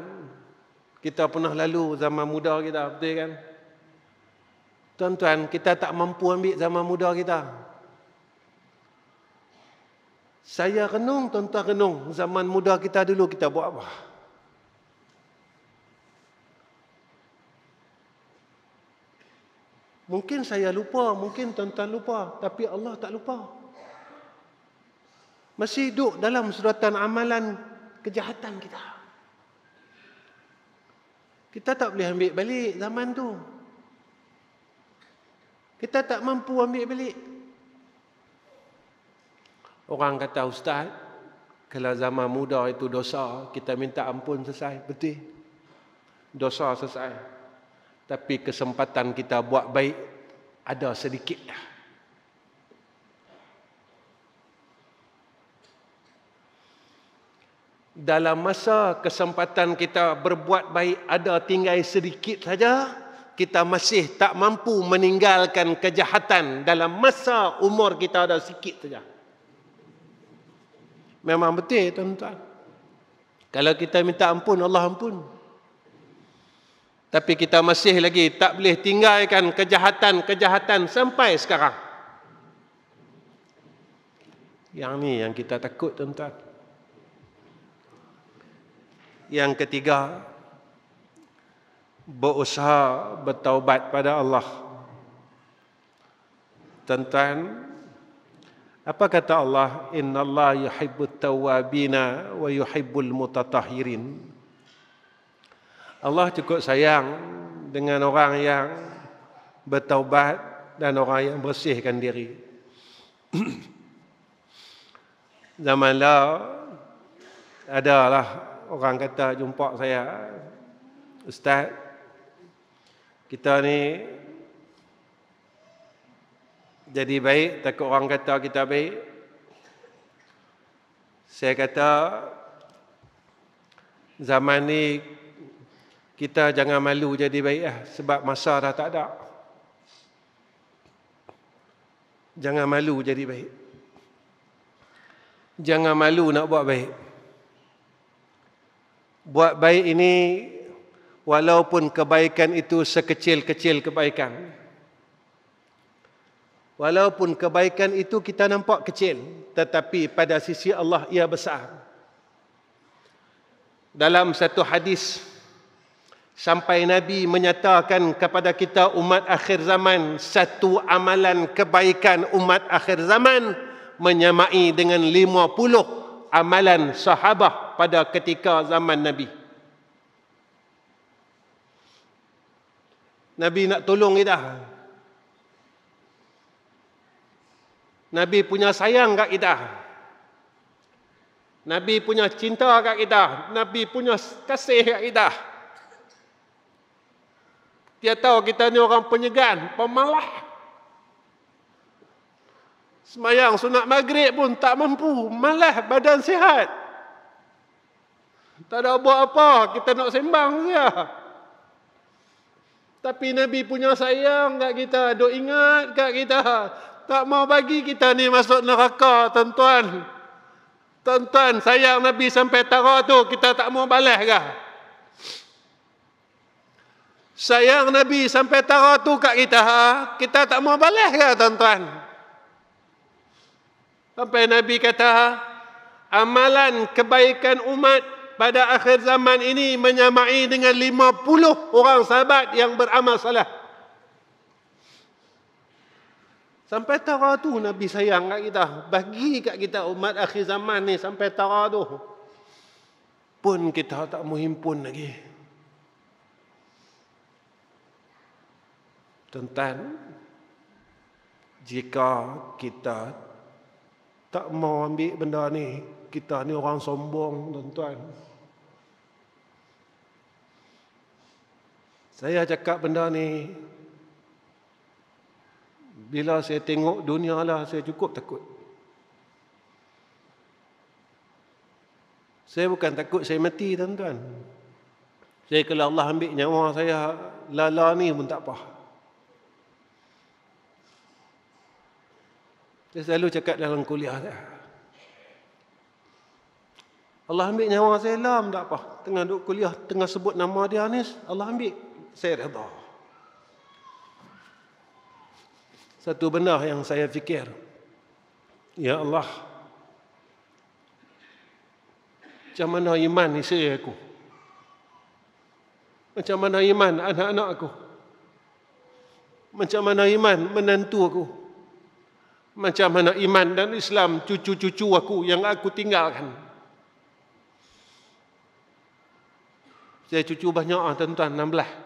Kita pernah lalu zaman muda kita, betul kan? Tuan-tuan, kita tak mampu ambil zaman muda kita. Saya renung, tuan-tuan renung. Zaman muda kita dulu kita buat apa? Mungkin saya lupa, mungkin tuan-tuan lupa. Tapi Allah tak lupa. Masih duduk dalam suratan amalan kejahatan kita. Kita tak boleh ambil balik zaman tu. Kita tak mampu ambil balik. Orang kata, Ustaz, kalau zaman muda itu dosa, kita minta ampun selesai. Betul. Dosa selesai. Tapi kesempatan kita buat baik ada sedikit dah. Dalam masa kesempatan kita berbuat baik ada tinggal sedikit saja, kita masih tak mampu meninggalkan kejahatan dalam masa umur kita ada sikit saja. Memang betul tuan-tuan. Kalau kita minta ampun, Allah ampun. Tapi kita masih lagi tak boleh tinggalkan kejahatan-kejahatan sampai sekarang. Yang ni yang kita takut tuan-tuan. Yang ketiga, berusaha bertaubat pada Allah. Tuan-tuan, apa kata Allah? Innallaha yuhibbut tawwabina wa yuhibbul mutatahhirin. Allah cukup sayang dengan orang yang bertaubat dan orang yang bersihkan diri. Zaman lalu adalah orang kata jumpa saya, Ustaz, kita ni jadi baik, takut orang kata kita baik. Saya kata, zaman ni kita jangan malu jadi baik lah, sebab masa dah tak ada. Jangan malu jadi baik. Jangan malu nak buat baik. Buat baik ini, walaupun kebaikan itu sekecil-kecil kebaikan. Walaupun kebaikan itu kita nampak kecil, tetapi pada sisi Allah ia besar. Dalam satu hadis, sampai Nabi menyatakan kepada kita umat akhir zaman, satu amalan kebaikan umat akhir zaman menyamai dengan 50 amalan sahabah pada ketika zaman Nabi. Nabi nak tolong kita. Nabi punya sayang kat kita. Nabi punya cinta kat kita. Nabi punya kasih kat kita. Dia tahu kita ni orang penyegan, pemalah. Semayang sunat maghrib pun tak mampu, malah badan sihat. Tak ada buat apa, kita nak sembang saja. Tapi Nabi punya sayang kat kita, duk ingat kat kita. Tak mau bagi kita ni masuk neraka, tuan-tuan. Tuan-tuan, sayang Nabi sampai tara tu, kita tak mau balas kah? Sayang Nabi sampai tara tu kat kita tak mau balas ke tuan-tuan? Sampai Nabi kata, amalan kebaikan umat pada akhir zaman ini menyamai dengan 50 orang sahabat yang beramal saleh. Sampai tara tu Nabi sayang kat kita, bagi kat kita umat akhir zaman ni sampai tara tu. Pun kita tak mau himpun lagi. Tuan-tuan, jika kita tak mau ambil benda ni, kita ni orang sombong, tuan-tuan. Saya cakap benda ni, bila saya tengok dunia lah, saya cukup takut. Saya bukan takut saya mati, tuan-tuan. Saya kalau Allah ambil nyawa saya lala ni pun tak apa. Saya selalu cakap dalam kuliah saya, Allah ambil nyawa saya lah pun tak apa. Tengah duduk kuliah, tengah sebut nama dia ni, Allah ambil, saya redha. Satu benda yang saya fikir, ya Allah, macam mana iman isteri aku, macam mana iman anak-anak aku, macam mana iman menantu aku, macam mana iman dan Islam cucu-cucu aku yang aku tinggalkan. Saya cucu banyak tuan-tuan, 16.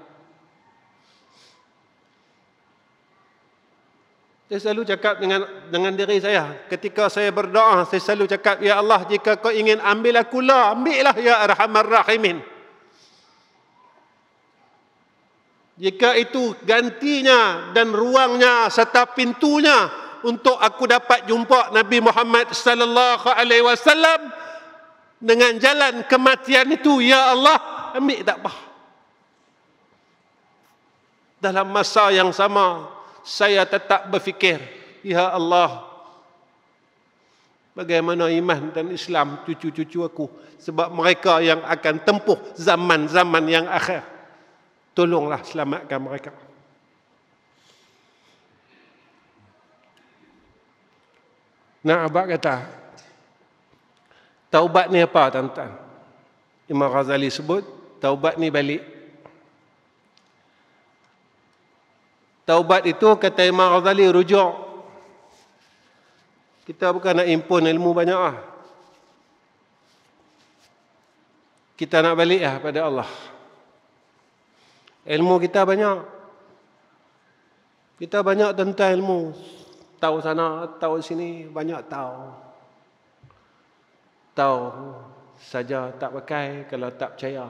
Saya selalu cakap dengan diri saya, ketika saya berdoa, saya selalu cakap, ya Allah, jika kau ingin ambil aku lah, ambillah ya Arhamar Rahimin. Jika itu gantinya dan ruangnya serta pintunya untuk aku dapat jumpa Nabi Muhammad sallallahu alaihi wasallam dengan jalan kematian itu, ya Allah, ambil tak apa. Dalam masa yang sama, saya tetap berfikir, ya Allah, bagaimana iman dan Islam cucu-cucu aku, sebab mereka yang akan tempuh zaman-zaman yang akhir. Tolonglah selamatkan mereka. Nah, abang kata, taubat ni apa, tuan-tuan? Imam Ghazali sebut, taubat ni balik. Taubat itu, kata Imam Ghazali, rujuk. Kita bukan nak impun ilmu banyak lah. Kita nak balik lah pada Allah. Ilmu kita banyak. Kita banyak tentang ilmu. Tahu sana, tahu sini, banyak tahu. Tahu saja tak pakai kalau tak percaya.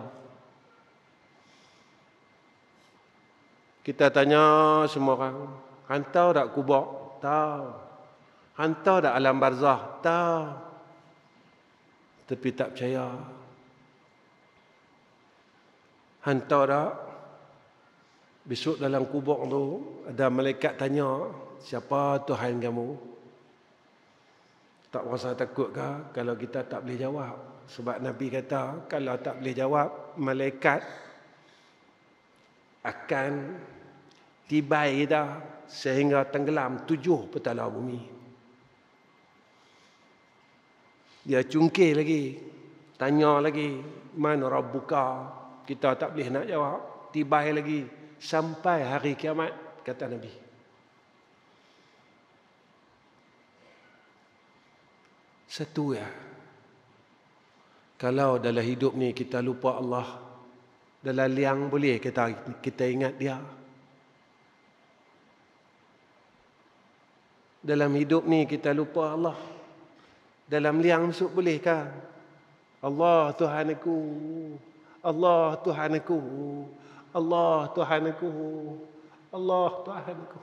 Kita tanya semua orang, hantar tak kubur? Tahu. Hantar tak alam barzah? Tahu. Tapi tak percaya. Hantar tak? Besok dalam kubur tu ada malaikat tanya, siapa Tuhan kamu? Tak rasa takut ke kalau kita tak boleh jawab? Sebab Nabi kata, kalau tak boleh jawab, malaikat akan tibai kita sehingga tenggelam 7 petala bumi. Dia cungkir lagi, tanya lagi, mana Rabbuka? Kita tak boleh nak jawab, tibai lagi sampai hari kiamat, kata Nabi. Satu ya, kalau dalam hidup ni kita lupa Allah, dalam liang boleh kita ingat dia. Dalam hidup ni kita lupa Allah, dalam liang masuk boleh kan? Allah Tuhan aku, Allah Tuhan aku, Allah Tuhan aku, Allah Tuhan aku.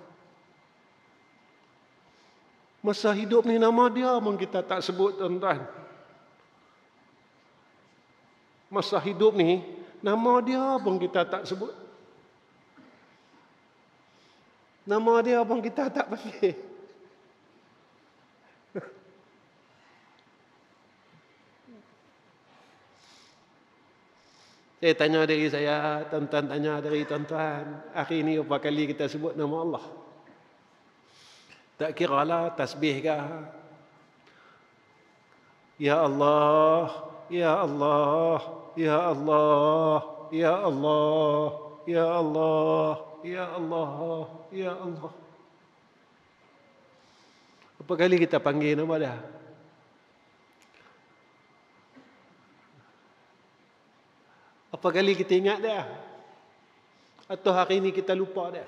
Masa hidup ni nama dia pun kita tak sebut, tuan-tuan. Masa hidup ni nama dia pun kita tak sebut. Nama dia pun kita tak panggil. Saya tanya diri saya, tuan-tuan tanya diri tuan-tuan, hari ini berapa kali kita sebut nama Allah? Tak kira lah tasbih kah? Ya Allah, Ya Allah, Ya Allah, Ya Allah, Ya Allah, Ya Allah, Ya Allah. Berapa kali kita panggil nama dia? Apa kali kita ingat dia? Atau hari ini kita lupa dia?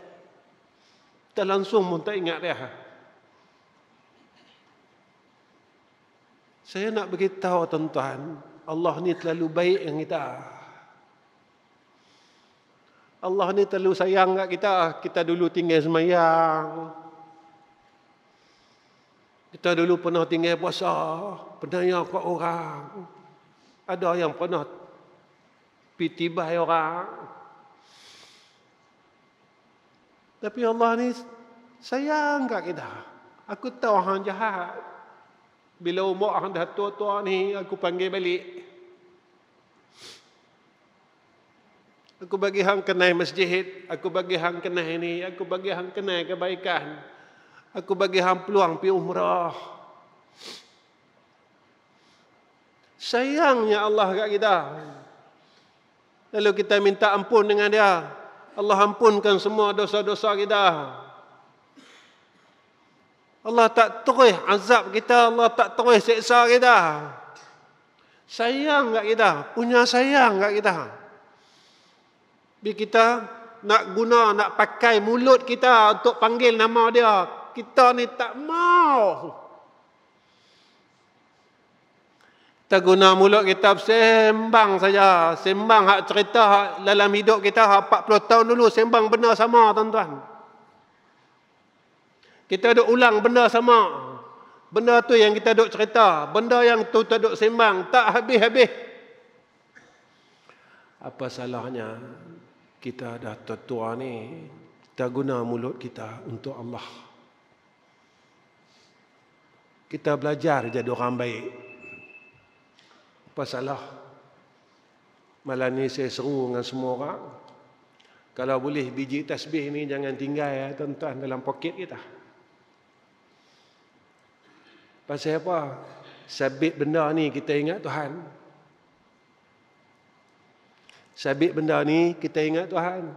Kita langsung pun tak ingat dia. Saya nak beritahu tuan-tuan, Allah ni terlalu baik dengan kita. Allah ni terlalu sayang kat kita. Kita dulu tinggal semayang. Kita dulu pernah tinggal puasa. Pernah yang kat orang. Ada yang pernah Pitibai orang. Tapi Allah ni sayang kat kita. Aku tahu orang jahat. Bila umur orang dah tua-tua ni, aku panggil balik. Aku bagi hang kenai masjid. Aku bagi hang kenai ni. Aku bagi hang kenai kebaikan. Aku bagi hang peluang pergi umrah. Sayangnya Allah kat kita. Lalu kita minta ampun dengan dia. Allah ampunkan semua dosa-dosa kita. Allah tak terus azab kita. Allah tak terus seksa kita. Sayang kat kita. Punya sayang kat kita. Bila kita nak guna, nak pakai mulut kita untuk panggil nama dia, kita ni tak mau. Kita guna mulut kita sembang saja. Sembang hak cerita hak dalam hidup kita hak 40 tahun dulu. Sembang benda sama, tuan-tuan. Kita duk ulang benda sama. Benda tu yang kita duk cerita. Benda yang tu kita duk sembang. Tak habis-habis. Apa salahnya kita dah tua ni, kita guna mulut kita untuk Allah. Kita belajar jadi orang baik. Apa salah? Malam ni saya seru dengan semua orang. Kalau boleh biji tasbih ni jangan tinggal ya tuan-tuan dalam poket kita. Pasal apa? Sabit benda ni kita ingat Tuhan. Sabit benda ni kita ingat Tuhan.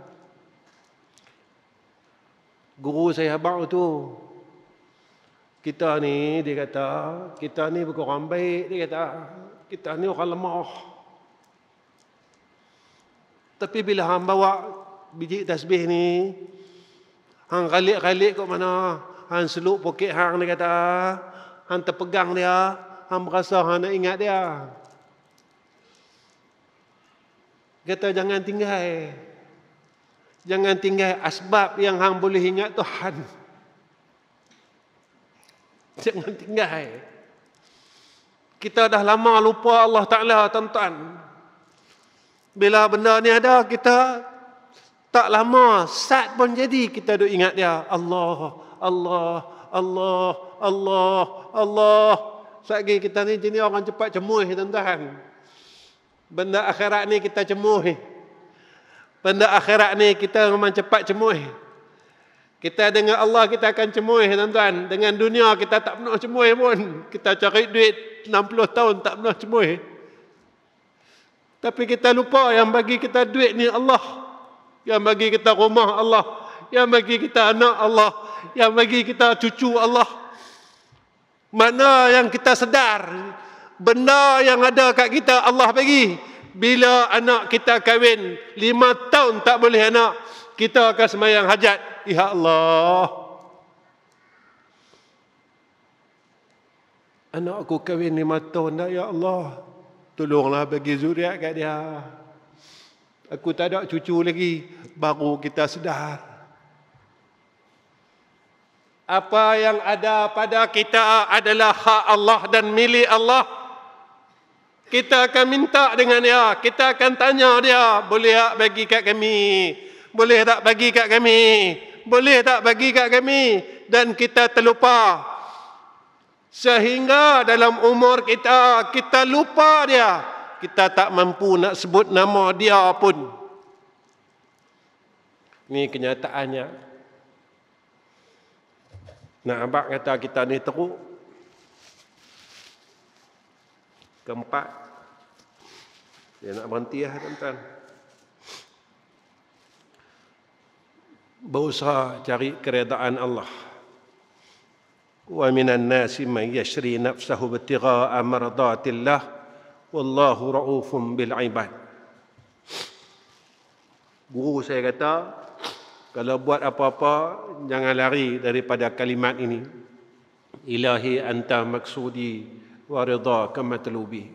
Guru saya abang tu, kita ni dia kata, kita ni bukan orang baik, dia kata. Kita ni orang lemah. Tapi bila hang bawa biji tasbih ni, hang galik-galik kat mana, hang seluk poket hang, dia kata, hang terpegang dia, hang berasa hang nak ingat dia. Kata jangan tinggal. Jangan tinggal asbab yang hang boleh ingat Tuhan. Jangan tinggal. Kita dah lama lupa Allah Ta'ala, tuan-tuan. Bila benda ni ada, kita tak lama, sat pun jadi, kita duk ingat dia. Allah, Allah, Allah, Allah, Allah. Satgi kita ni jenis orang cepat cemuh, tuan-tuan. Benda akhirat ni kita cemuh. Benda akhirat ni kita memang cepat cemuh. Kita dengan Allah kita akan cemuh, tuan-tuan. Dengan dunia kita tak pernah cemuh pun. Kita cari duit 60 tahun tak pernah cemuh. Tapi kita lupa yang bagi kita duit ni Allah. Yang bagi kita rumah Allah. Yang bagi kita anak Allah. Yang bagi kita cucu Allah. Mana yang kita sedar, benda yang ada kat kita Allah bagi. Bila anak kita kahwin 5 tahun tak boleh anak, kita akan sembahyang hajat. Ya Allah, anak aku kahwin 5 tahun dah, ya Allah, tolonglah bagi zuriat kat dia. Aku tak ada cucu lagi. Baru kita sedar apa yang ada pada kita adalah hak Allah dan milik Allah. Kita akan minta dengan dia. Kita akan tanya dia, boleh tak bagi kat kami? Boleh tak bagi kat kami? Boleh tak bagi kat kami? Dan kita terlupa. Sehingga dalam umur kita, kita lupa dia. Kita tak mampu nak sebut nama dia pun. Ini kenyataannya. Nak abang kata kita ni teruk. Keempat, dia nak berhenti lah tuan-tuan. Berusaha cari keredaan Allah. Wa minan nasi man yashri nafsahu ibtigha'a mardatillah wallahu ra'ufun bil ibad. Guru saya kata, kalau buat apa-apa jangan lari daripada kalimat ini. Ilahi anta maksudi wa ridhaka matlubi.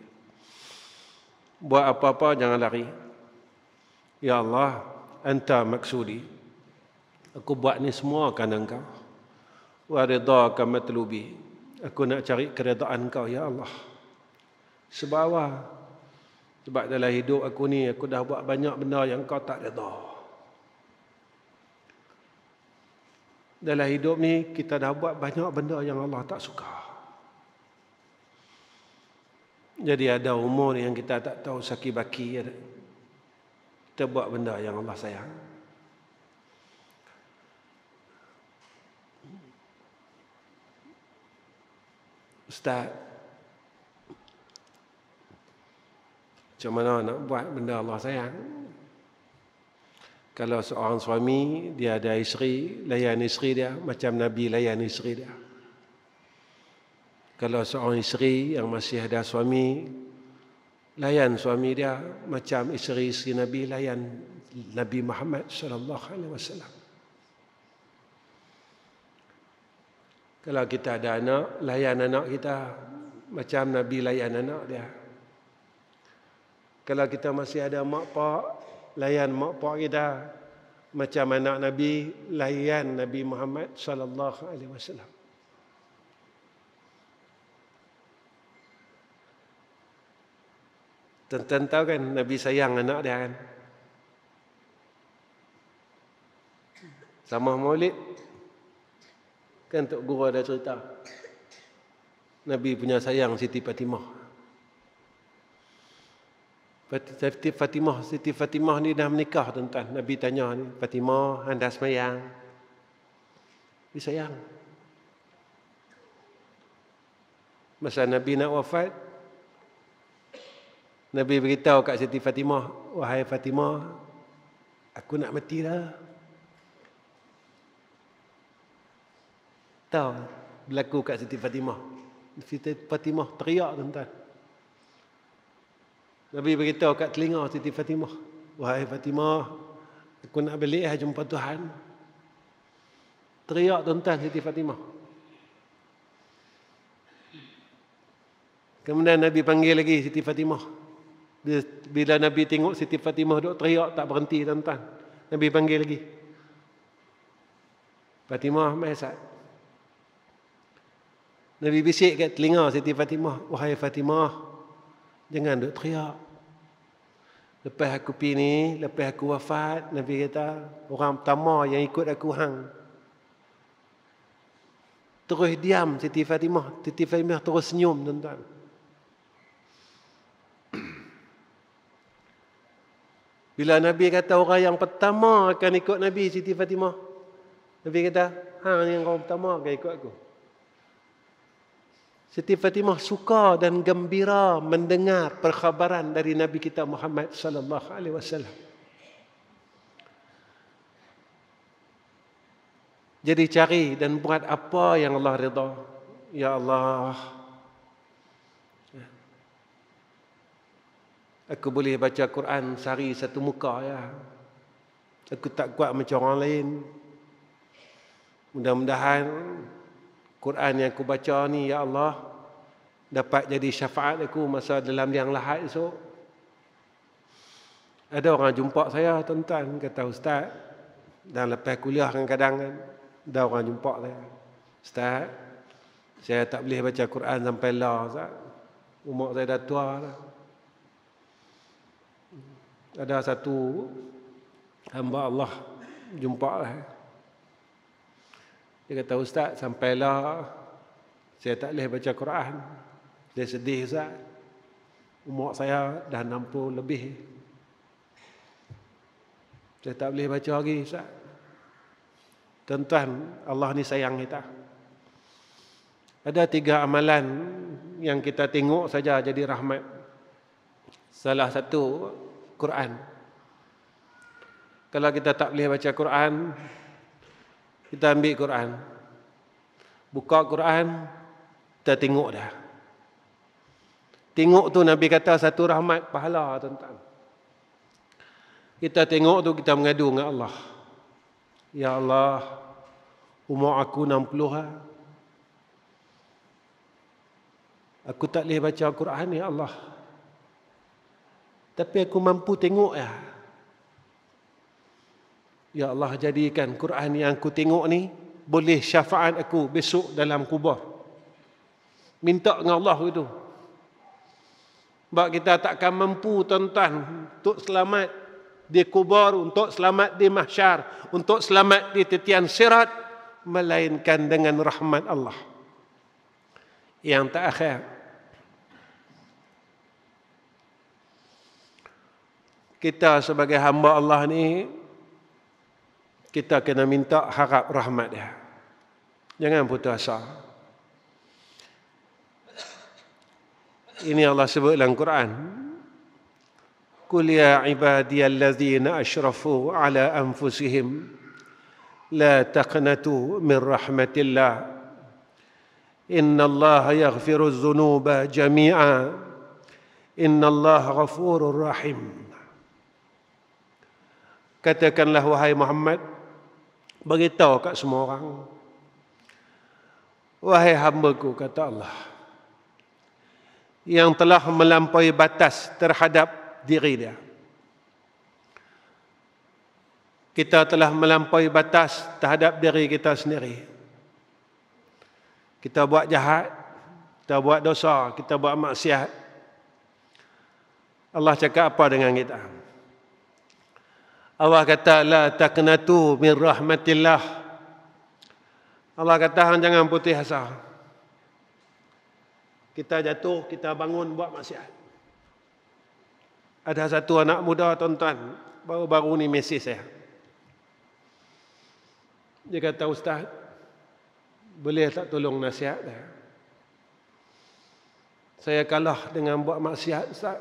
Buat apa-apa jangan lari. Ya Allah, anta maksudi. Aku buat ni semua kerana Engkau. Wa ridhaka matlubi. Aku nak cari keredaan Engkau, ya Allah. Sebab apa? Sebab dalam hidup aku ni, aku dah buat banyak benda yang kau tak redha. Dalam hidup ni, kita dah buat banyak benda yang Allah tak suka. Jadi ada umur yang kita tak tahu saki baki. Kita buat benda yang Allah sayang. Ustaz, macam mana nak buat benda Allah sayang? Kalau seorang suami, dia ada isteri, layan isteri dia macam Nabi layan isteri dia. Kalau seorang isteri yang masih ada suami, layan suami dia macam isteri-isteri Nabi layan Nabi Muhammad sallallahu alaihi wasallam. Kalau kita ada anak, layan anak kita macam Nabi layan anak dia. Kalau kita masih ada mak pak, layan mak pak kita macam anak Nabi layan Nabi Muhammad sallallahu alaihi wasallam. Tuan-tuan tahu kan Nabi sayang anak dia kan? Sama Maulid kan Tok Guru ada cerita. Nabi punya sayang Siti Fatimah. Siti Fatimah ni dah menikah tuan-tuan. Nabi tanya ni, Fatimah, anda semayang? Dia sayang. Masa Nabi nak wafat, Nabi beritahu kat Siti Fatimah, wahai Fatimah, aku nak mati dah. Tahu berlaku kat Siti Fatimah. Siti Fatimah teriak tuan-tuan. Nabi beritahu kat telinga Siti Fatimah, wahai Fatimah, aku nak balik jumpa Tuhan. Teriak tuan-tuan Siti Fatimah. Kemudian Nabi panggil lagi Siti Fatimah. Bila Nabi tengok Siti Fatimah duk teriak tak berhenti tuan-tuan, Nabi panggil lagi. Fatimah, mai sat. Nabi bisik kat telinga Siti Fatimah, wahai Fatimah, jangan duk teriak. Lepas aku pergi ni, lepas aku wafat, Nabi kata, orang pertama yang ikut aku hang. Terus diam Siti Fatimah. Siti Fatimah terus senyum tuan-tuan. Bila Nabi kata orang yang pertama akan ikut Nabi, Siti Fatimah, Nabi kata, hang yang orang pertama akan ikut aku. Siti Fatimah suka dan gembira mendengar perkhabaran dari Nabi kita Muhammad sallallahu alaihi wasallam. Jadi cari dan buat apa yang Allah redha. Ya Allah, aku boleh baca Quran sehari satu muka ya. Aku tak kuat macam orang lain. Mudah-mudahan Quran yang aku baca ni, ya Allah, dapat jadi syafaat aku masa dalam liang lahat esok. Ada orang jumpa saya, tuan-tuan, kata Ustaz, dan lepas kuliah kadang-kadang ada orang jumpa saya. Ustaz, saya tak boleh baca Quran sampai lah, Ustaz. Umur saya dah tua lah. Ada satu hamba Allah jumpa lah. Dia kata, Ustaz, sampailah saya tak boleh baca Quran. Saya sedih, Ustaz. Umur saya dah 60 lebih. Saya tak boleh baca lagi, Ustaz. Tuan-tuan, Allah ni sayang kita. Ada 3 amalan yang kita tengok saja jadi rahmat. Salah satu, Quran. Kalau kita tak boleh baca Quran, kita ambil Quran, buka Quran, kita tengok dah. Tengok tu Nabi kata satu rahmat pahala, tuan-tuan. Kita tengok tu, kita mengadu dengan Allah. Ya Allah, umur aku 60 lah. Aku tak boleh baca Quran, ya Allah. Tapi aku mampu tengok ya. Ya Allah, jadikan Quran yang aku tengok ni boleh syafaat aku besok dalam kubur. Minta dengan Allah itu. Sebab kita takkan mampu tuan-tuan untuk selamat di kubur, untuk selamat di mahsyar, untuk selamat di titian sirat, melainkan dengan rahmat Allah. Yang terakhir, kita sebagai hamba Allah ni, kita kena minta harap rahmat dia. Jangan putus asa. Ini Allah sebut dalam Quran. Qul ya ibadiyallazina asyrafu ala anfusihim la taqnatu min rahmatillah. Innallaha yaghfiruz dzunuba jami'a. Innallaha ghafurur rahim. Katakanlah wahai Muhammad, beritahu kat semua orang, wahai hamba-Ku, kata Allah, yang telah melampaui batas terhadap diri dia. Kita telah melampaui batas terhadap diri kita sendiri. Kita buat jahat, kita buat dosa, kita buat maksiat. Allah cakap apa dengan kita? Allah kata, la taqnatu min rahmatillah. Allah kata, jangan putih asa. Kita jatuh, kita bangun buat maksiat. Ada satu anak muda tuan-tuan, baru-baru ni mesej saya. Dia kata, Ustaz, boleh tak tolong nasihat saya? Saya kalah dengan buat maksiat, Ustaz.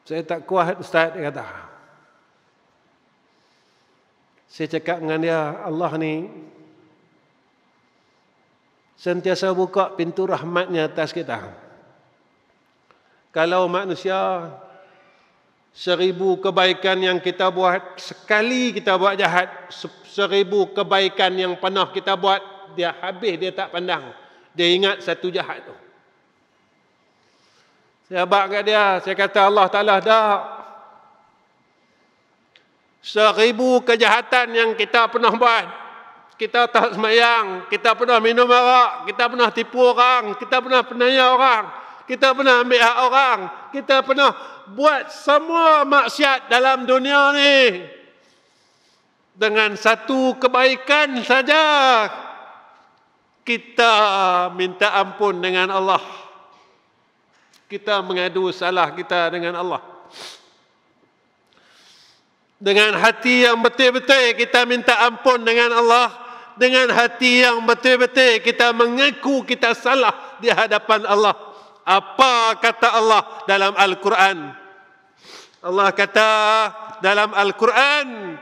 Saya tak kuat, Ustaz, dia kata. Saya cakap dengan dia, Allah ni sentiasa buka pintu rahmatnya atas kita. Kalau manusia 1000 kebaikan yang kita buat, sekali kita buat jahat, 1000 kebaikan yang pernah kita buat, dia habis, dia tak pandang. Dia ingat satu jahat tu. Saya abad kat dia, saya kata Allah Ta'ala dah 1000 kejahatan yang kita pernah buat. Kita tak semayang, kita pernah minum arak, kita pernah tipu orang, kita pernah penanya orang, kita pernah ambil hak orang, kita pernah buat semua maksiat dalam dunia ni. Dengan satu kebaikan saja, kita minta ampun dengan Allah. Kita mengadu salah kita dengan Allah. Dengan hati yang betul-betul kita minta ampun dengan Allah. Dengan hati yang betul-betul kita mengaku kita salah di hadapan Allah. Apa kata Allah dalam Al-Quran? Allah kata dalam Al-Quran,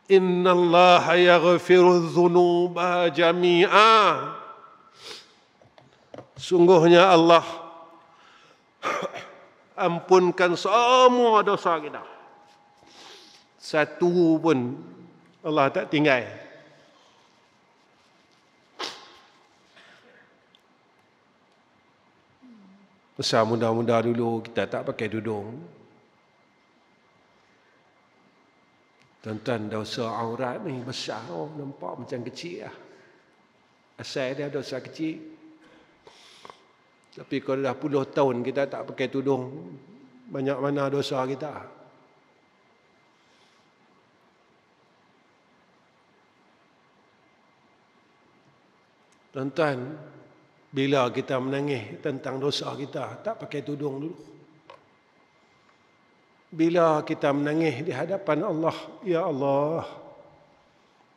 Innallaha yaghfiru dzunuba jami'a. Sungguhnya Allah ampunkan semua dosa kita. Satu pun Allah tak tinggal. Besar muda-muda dulu kita tak pakai tudung. Tuan-tuan, dosa aurat ni besar, nampak macam kecil lah. Asal dia dosa kecil. Tapi kalau dah puluh tahun kita tak pakai tudung, banyak mana dosa kita. Tuan-tuan, bila kita menangis tentang dosa kita, tak pakai tudung dulu. Bila kita menangis di hadapan Allah, Ya Allah,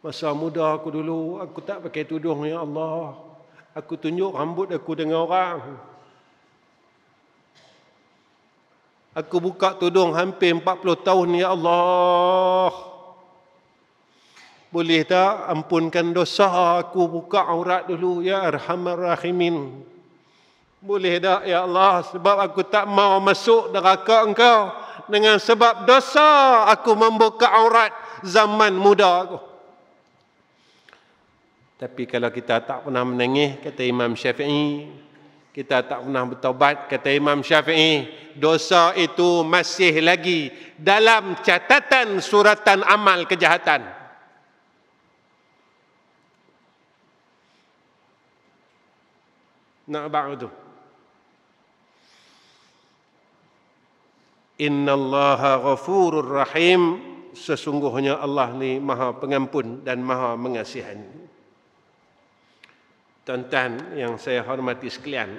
masa muda aku dulu, aku tak pakai tudung, Ya Allah. Aku tunjuk rambut aku dengan orang. Aku buka tudung hampir 40 tahun, Ya Allah. Boleh tak ampunkan dosa aku, buka aurat dulu, Ya Arhamar Rahimin. Boleh tak, Ya Allah, sebab aku tak mau masuk neraka Engkau. Dengan sebab dosa aku membuka aurat zaman muda aku. Tapi kalau kita tak pernah menangis, kata Imam Syafi'i, kita tak pernah bertaubat, kata Imam Syafi'i, dosa itu masih lagi dalam catatan suratan amal kejahatan. Nak ba'du. Innallaha ghafurur rahim. Sesungguhnya Allah ni Maha Pengampun dan Maha Mengasihani. Tuan-tuan yang saya hormati sekalian,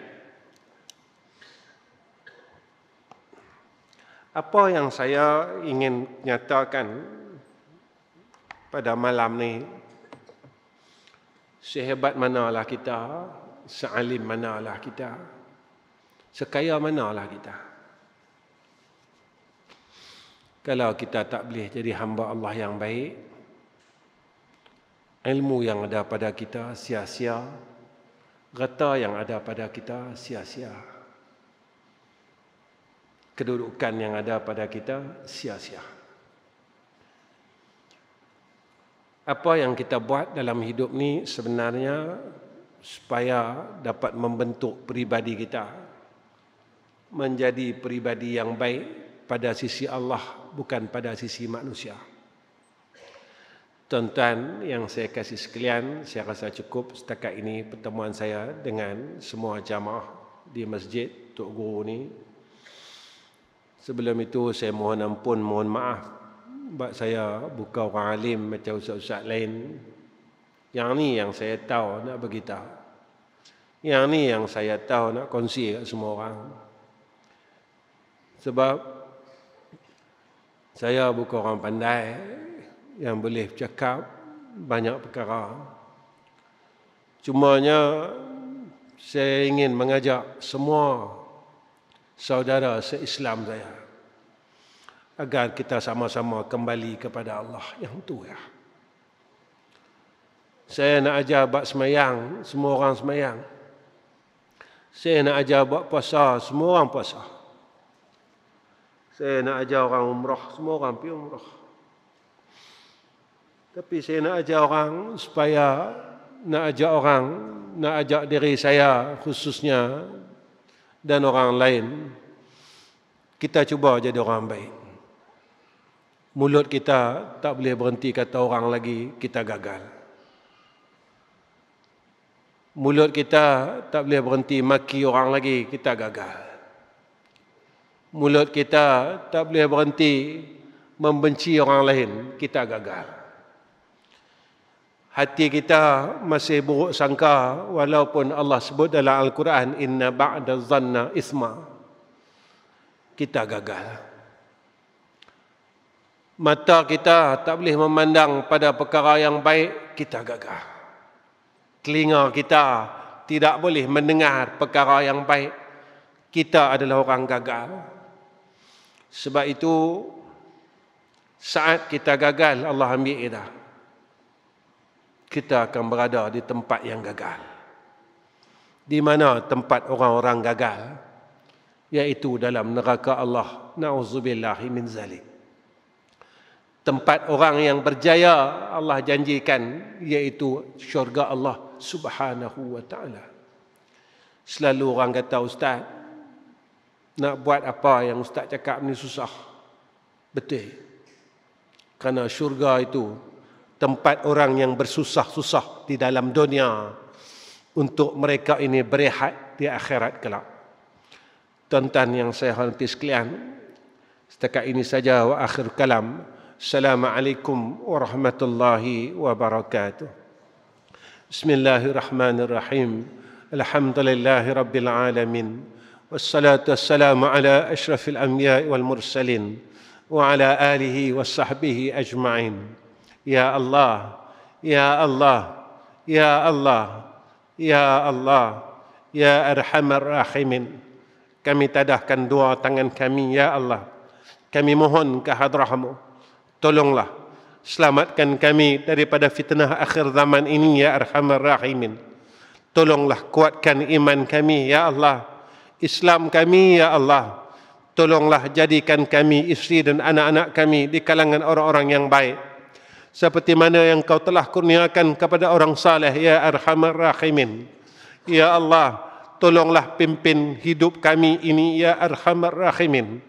apa yang saya ingin nyatakan pada malam ni, sehebat manalah kita, sealim manalah kita, sekaya manalah kita, kalau kita tak boleh jadi hamba Allah yang baik, ilmu yang ada pada kita sia-sia, harta yang ada pada kita sia-sia, kedudukan yang ada pada kita sia-sia. Apa yang kita buat dalam hidup ni sebenarnya supaya dapat membentuk pribadi kita menjadi pribadi yang baik pada sisi Allah, bukan pada sisi manusia. Tuan-tuan yang saya kasih sekalian, saya rasa cukup setakat ini pertemuan saya dengan semua jamaah di masjid Tok Guru ni. Sebelum itu saya mohon ampun, mohon maaf sebab saya bukan orang alim macam ustaz-ustaz lain. Yang ni yang saya tahu nak beritahu. Yang ni yang saya tahu nak kongsi kat semua orang. Sebab saya bukan orang pandai yang boleh bercakap banyak perkara. Cumanya saya ingin mengajak semua saudara se-Islam saya agar kita sama-sama kembali kepada Allah yang tu ya. Saya nak ajar bab semayang, semua orang semayang. Saya nak ajar bab puasa, semua orang puasa. Saya nak ajar orang umrah, semua orang pergi umrah. Tapi saya nak ajar orang supaya, nak ajak diri saya khususnya dan orang lain, kita cuba jadi orang baik. Mulut kita tak boleh berhenti kata orang lagi kita gagal. Mulut kita tak boleh berhenti maki orang lagi kita gagal. Mulut kita tak boleh berhenti membenci orang lain, kita gagal. Hati kita masih buruk sangka walaupun Allah sebut dalam Al-Quran, inna ba'da zanna isma, kita gagal. Mata kita tak boleh memandang pada perkara yang baik, kita gagal. Telinga kita tidak boleh mendengar perkara yang baik, kita adalah orang gagal. Sebab itu saat kita gagal, Allah ambil kita, kita akan berada di tempat yang gagal. Di mana tempat orang-orang gagal? Iaitu dalam neraka Allah. Na'udzubillahi min zalik. Tempat orang yang berjaya Allah janjikan, iaitu syurga Allah subhanahu wa ta'ala. Selalu orang kata, ustaz, nak buat apa yang ustaz cakap ni susah. Betul. Kerana syurga itu tempat orang yang bersusah-susah di dalam dunia untuk mereka ini berehat di akhirat kelak. Tuan-tuan yang saya hormati sekalian, setakat ini saja wa akhir kalam. Assalamualaikum warahmatullahi wabarakatuh. Bismillahirrahmanirrahim. Alhamdulillahi rabbil alamin. Wassalatu wassalamu ala ashrafil anbiya'i wal mursalin wa ala alihi wa sahbihi ajma'in. Ya Allah, Ya Allah, Ya Allah, Ya Allah, Ya Arhamar Rahimin. Kami tadahkan dua tangan kami, Ya Allah. Kami mohon ke hadrah-Mu, tolonglah selamatkan kami daripada fitnah akhir zaman ini, Ya Arhamar Rahimin. Tolonglah kuatkan iman kami, Ya Allah. Islam kami, Ya Allah. Tolonglah jadikan kami, isteri dan anak-anak kami di kalangan orang-orang yang baik, seperti mana yang Kau telah kurniakan kepada orang saleh, Ya Arhamar Rahimin. Ya Allah, tolonglah pimpin hidup kami ini, Ya Arhamar Rahimin,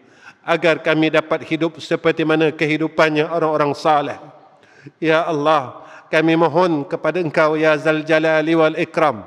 agar kami dapat hidup seperti mana kehidupannya orang-orang saleh. Ya Allah, kami mohon kepada Engkau, Ya Zal Jalali wal Ikram,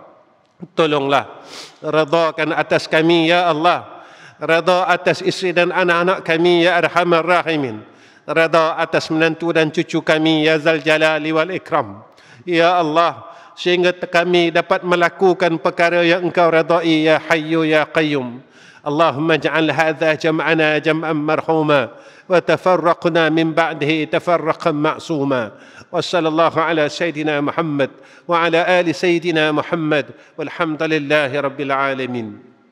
tolonglah redakan atas kami ya Allah, reda atas isteri dan anak-anak kami ya Arhamar Rahimin, reda atas menantu dan cucu kami ya Zal Jalali wal Ikram ya Allah, sehingga kami dapat melakukan perkara yang Engkau redai ya Hayyu ya Qayyum. Allahumma ij'al hadha jam'ana jam'an marhuma wa tafarraqna min ba'dihi tafarraqan ma'suma. Wa sallallahu ala sayyidina Muhammad wa ala ali sayyidina Muhammad walhamdulillahi rabbil alamin.